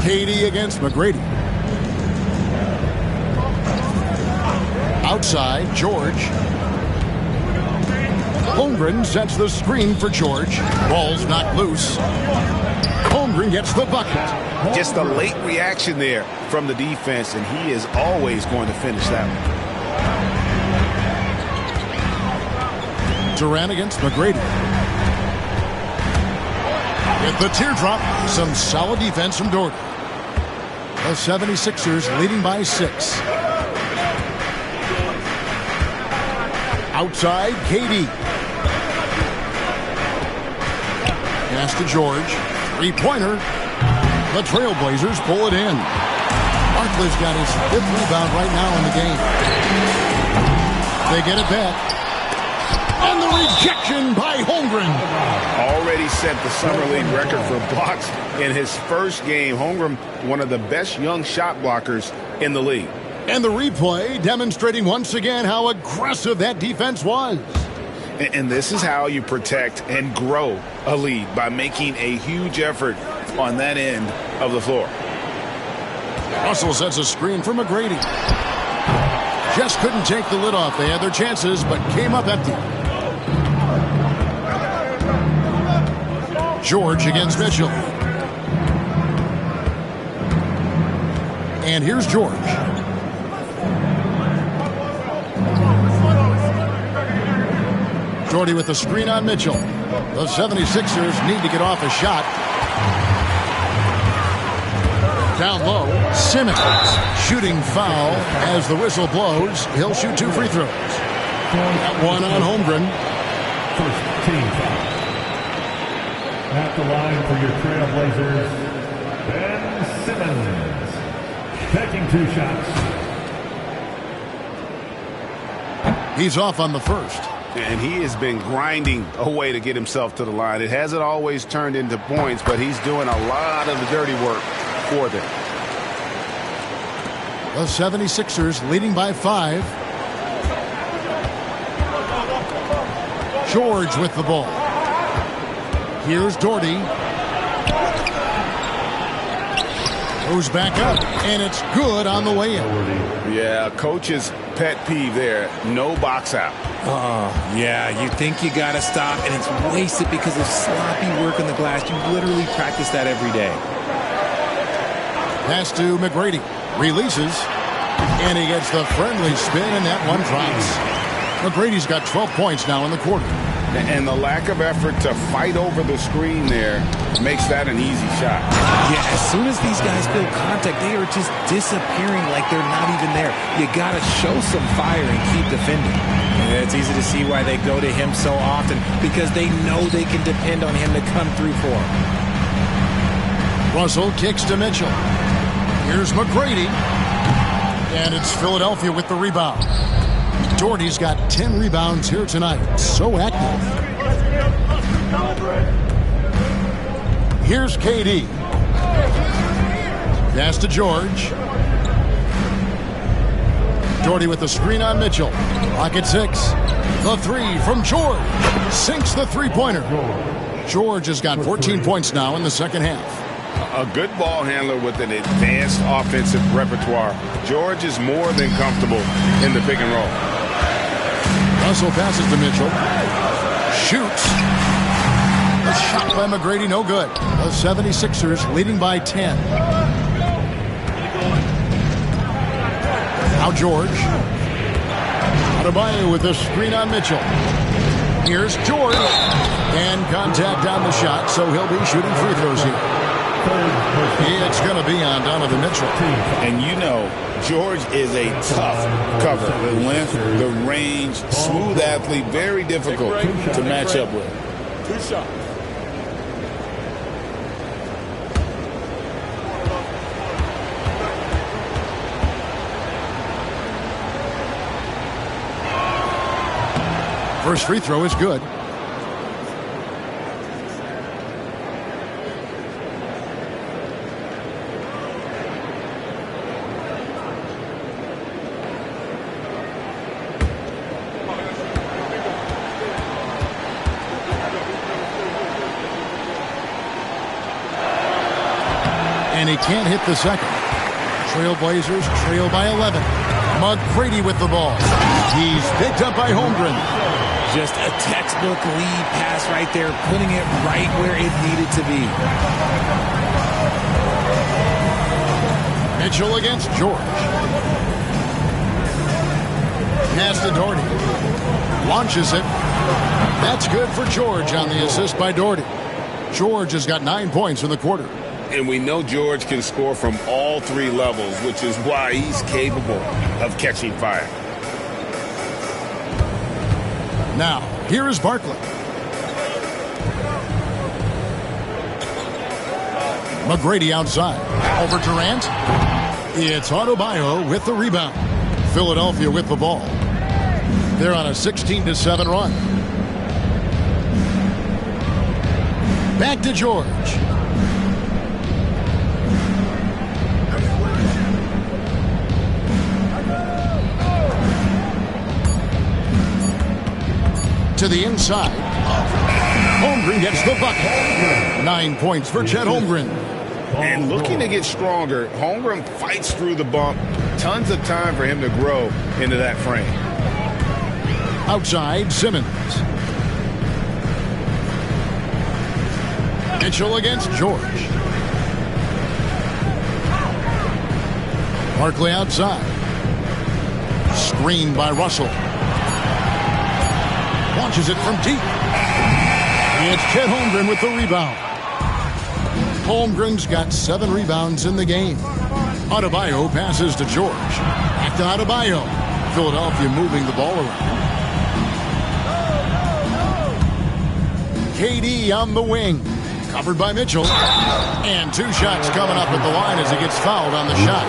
KD against McGrady. Outside, George. Holmgren sets the screen for George. Ball's knocked loose. Holmgren gets the bucket. Just a late reaction there from the defense, and he is always going to finish that one. Durant against McGrady. With the teardrop, some solid defense from Dort. The 76ers leading by 6. Outside, KD. Pass to George. Three-pointer. The Trailblazers pull it in. Barkley's got his 5th rebound right now in the game. They get it back. And the rejection by Holmgren. Already set the summer league record for blocks in his first game. Holmgren, one of the best young shot blockers in the league. And the replay demonstrating once again how aggressive that defense was. And this is how you protect and grow a lead, by making a huge effort on that end of the floor. Russell sets a screen for McGrady. Just couldn't take the lid off. They had their chances, but came up empty. George against Mitchell. And here's George. Jordy with the screen on Mitchell. The 76ers need to get off a shot. Down low, Simmons. Shooting foul as the whistle blows. He'll shoot 2 free throws. That one on Holmgren. First team foul. At the line for your Trailblazers, Ben Simmons. Taking 2 shots. He's off on the first. And he has been grinding away to get himself to the line. It hasn't always turned into points, but he's doing a lot of the dirty work for them. The 76ers leading by 5. George with the ball. Here's Doherty. Goes back up, and it's good on the way in. Yeah, coach's pet peeve there. No box out. Oh, yeah, you think you got to stop, and it's wasted because of sloppy work on the glass. You literally practice that every day. Pass to McGrady. Releases. And he gets the friendly spin, and that one drops. McGrady's got 12 points now in the quarter. And the lack of effort to fight over the screen there makes that an easy shot. Yeah, as soon as these guys feel contact, they are just disappearing like they're not even there. You got to show some fire and keep defending. And it's easy to see why they go to him so often, because they know they can depend on him to come through for them. Russell kicks to Mitchell. Here's McGrady. And it's Philadelphia with the rebound. Doherty's got 10 rebounds here tonight. So active. Here's KD. Pass to George. Doherty with the screen on Mitchell. Clock at 6. The 3 from George. Sinks the three-pointer. George has got 14 points now in the second half. A good ball handler with an advanced offensive repertoire. George is more than comfortable in the pick and roll. Russell passes to Mitchell. Shoots. A shot by McGrady, no good. The 76ers leading by 10. Now George. Adebayo with the screen on Mitchell. Here's George. And contact on the shot, so he'll be shooting free throws here. It's going to be on Donovan Mitchell. And you know, George is a tough cover. The length, the range, smooth athlete, very difficult to match up with. 2 shots. First free throw is good. And he can't hit the second. Trailblazers trail by 11. McGrady with the ball. He's picked up by Holmgren. Just a textbook lead pass right there, putting it right where it needed to be. Mitchell against George. Pass to Doherty. Launches it. That's good for George on the assist by Doherty. George has got 9 points in the quarter. And we know George can score from all 3 levels, which is why he's capable of catching fire. Now, here is Barkley. McGrady outside. Over Durant. It's Adebayo with the rebound. Philadelphia with the ball. They're on a 16-7 run. Back to George. To the inside. Holmgren gets the bucket. 9 points for Chet Holmgren. And looking to get stronger, Holmgren fights through the bump. Tons of time for him to grow into that frame. Outside, Simmons. Mitchell against George. Barkley outside. Screen by Russell. Launches it from deep. It's Chet Holmgren with the rebound. Holmgren's got 7 rebounds in the game. Adebayo passes to George. Back to Adebayo. Philadelphia moving the ball around. KD on the wing. Covered by Mitchell. And 2 shots coming up at the line as he gets fouled on the shot.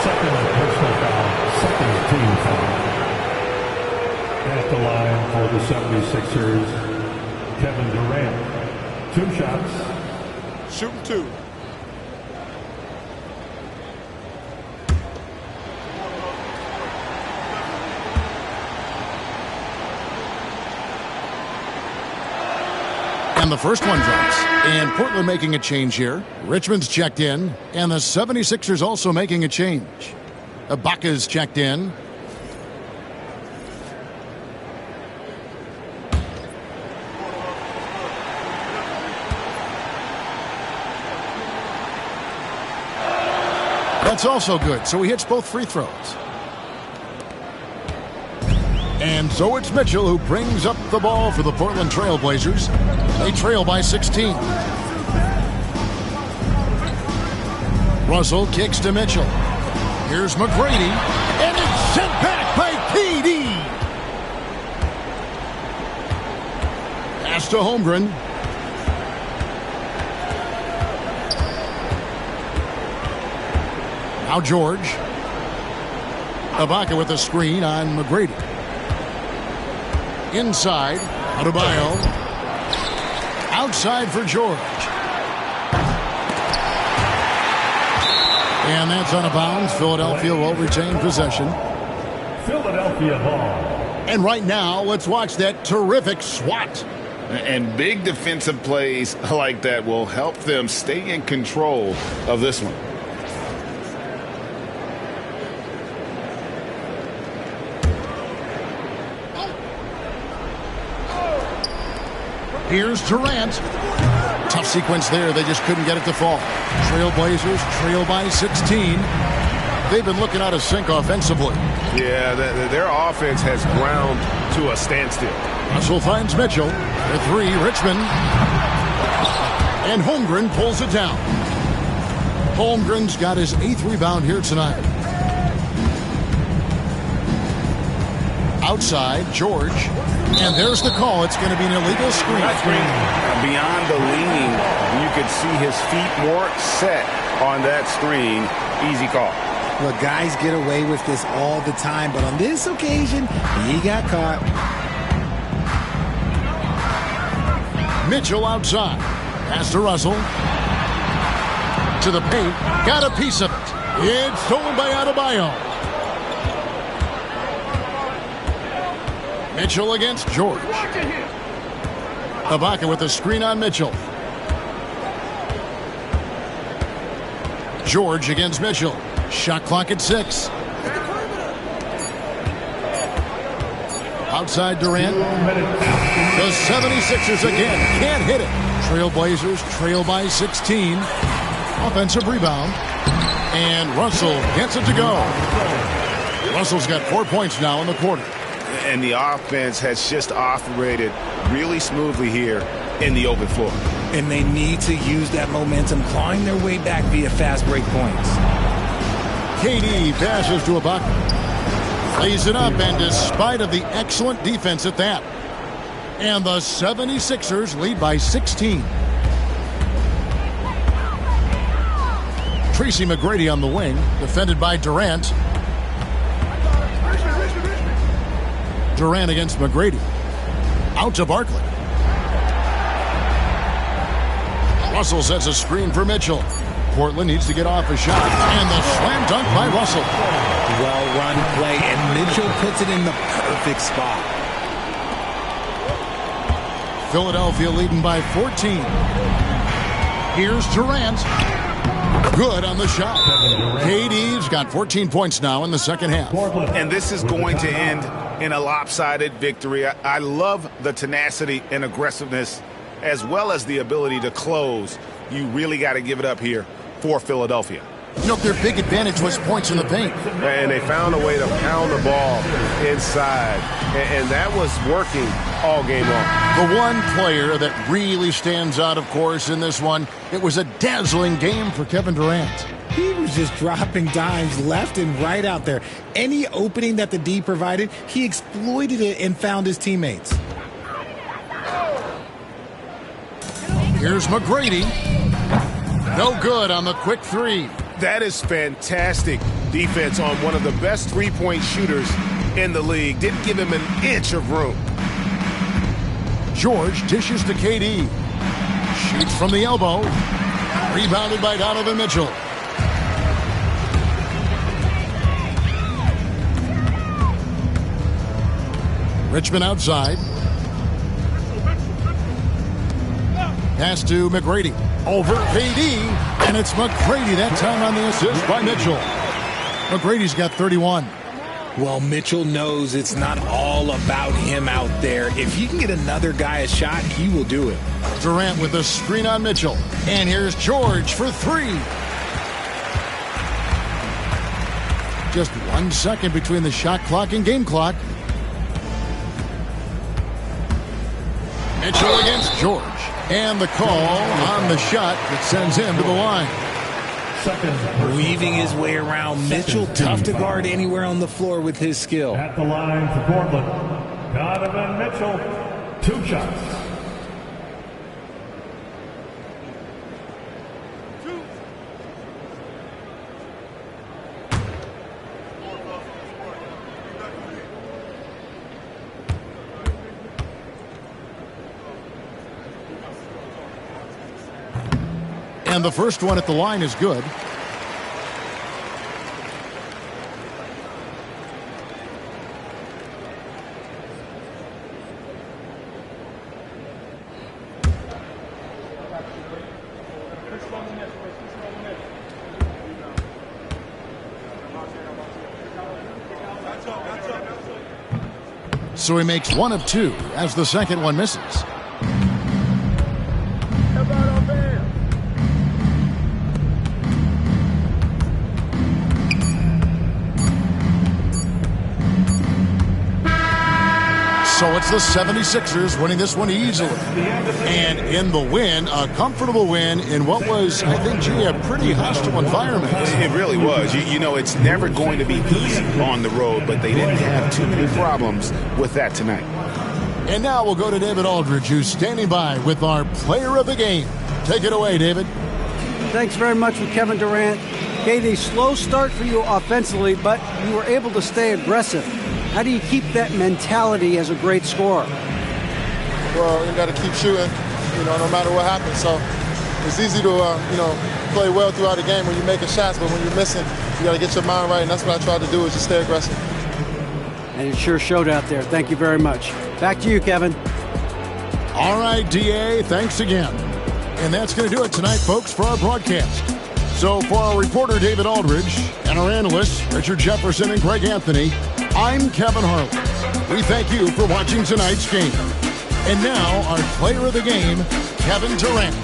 Second personal foul. Second team foul. At the line for the 76ers, Kevin Durant. 2 shots. Shooting 2. And the first one drops. And Portland making a change here. Richmond's checked in. And the 76ers also making a change. Ibaka's checked in. That's also good, so he hits both free throws. And so it's Mitchell who brings up the ball for the Portland Trail Blazers. They trail by 16. Russell kicks to Mitchell. Here's McGrady, and it's sent back by KD. Pass to Holmgren. Now George. Ibaka with a screen on McGrady. Inside, Adebayo. Outside for George. And that's out of bounds. Philadelphia will retain possession. Philadelphia ball. And right now, let's watch that terrific swat. And big defensive plays like that will help them stay in control of this one. Here's Durant. Tough sequence there. They just couldn't get it to fall. Trailblazers trail by 16. They've been looking out of sync offensively. Yeah, their offense has ground to a standstill. Russell finds Mitchell. For 3, Richmond. And Holmgren pulls it down. Holmgren's got his 8th rebound here tonight. Outside, George. And there's the call. It's going to be an illegal screen. Beyond the leaning, you could see his feet more set on that screen. Easy call. Look, guys get away with this all the time, but on this occasion, he got caught. Mitchell outside. Pass to Russell. To the paint. Got a piece of it. It's stolen by Adebayo. Mitchell against George. Ibaka with a screen on Mitchell. George against Mitchell. Shot clock at 6. Outside Durant. The 76ers again can't hit it. Trailblazers trail by 16. Offensive rebound. And Russell gets it to go. Russell's got 4 points now in the quarter. And the offense has just operated really smoothly here in the open floor. And they need to use that momentum, clawing their way back via fast break points. KD passes to Ibaka. Lays it up, and despite of the excellent defense at that. And the 76ers lead by 16. Tracy McGrady on the wing, defended by Durant. Durant against McGrady. Out to Barkley. Russell sets a screen for Mitchell. Portland needs to get off a shot. And the slam dunk by Russell. Well-run play, and Mitchell puts it in the perfect spot. Philadelphia leading by 14. Here's Durant. Good on the shot. KD's got 14 points now in the second half. And this is going to end in a lopsided victory. I love the tenacity and aggressiveness as well as the ability to close. You really got to give it up here for Philadelphia. You know, their big advantage was points in the paint. And they found a way to pound the ball inside. And that was working all game long. The one player that really stands out, of course, in this one, it was a dazzling game for Kevin Durant. He was just dropping dimes left and right out there. Any opening that the D provided, he exploited it and found his teammates. Here's McGrady. No good on the quick three. That is fantastic defense on one of the best three-point shooters in the league. Didn't give him an inch of room. George dishes to KD. Shoots from the elbow. Rebounded by Donovan Mitchell. Richmond outside. Pass to McGrady. Over KD. And it's McGrady that time on the assist by Mitchell. McGrady's got 31. Well, Mitchell knows it's not all about him out there. If he can get another guy a shot, he will do it. Durant with a screen on Mitchell. And here's George for three. Just 1 second between the shot clock and game clock. Mitchell against George. And the call on the shot that sends him to the line. Weaving his way around. Mitchell, tough to guard anywhere on the floor with his skill. At the line for Portland, Donovan Mitchell, 2 shots. And the first one at the line is good. So he makes 1 of 2 as the second one misses. So it's the 76ers winning this one easily. And in the win, a comfortable win in what was, I think, a pretty hostile environment. It really was. You know, it's never going to be easy on the road, but they didn't have too many problems with that tonight. And now we'll go to David Aldridge, who's standing by with our player of the game. Take it away, David. Thanks very much for Kevin Durant. Gave a slow start for you offensively, but you were able to stay aggressive. How do you keep that mentality as a great scorer? Well, you got to keep shooting, no matter what happens. So it's easy to, play well throughout the game when you're making shots, but when you're missing, you got to get your mind right, and that's what I tried to do, is just stay aggressive. And it sure showed out there. Thank you very much. Back to you, Kevin. All right, DA, thanks again. And that's going to do it tonight, folks, for our broadcast. So for our reporter, David Aldridge, and our analysts, Richard Jefferson and Greg Anthony, I'm Kevin Harlan. We thank you for watching tonight's game. And now, our player of the game, Kevin Durant.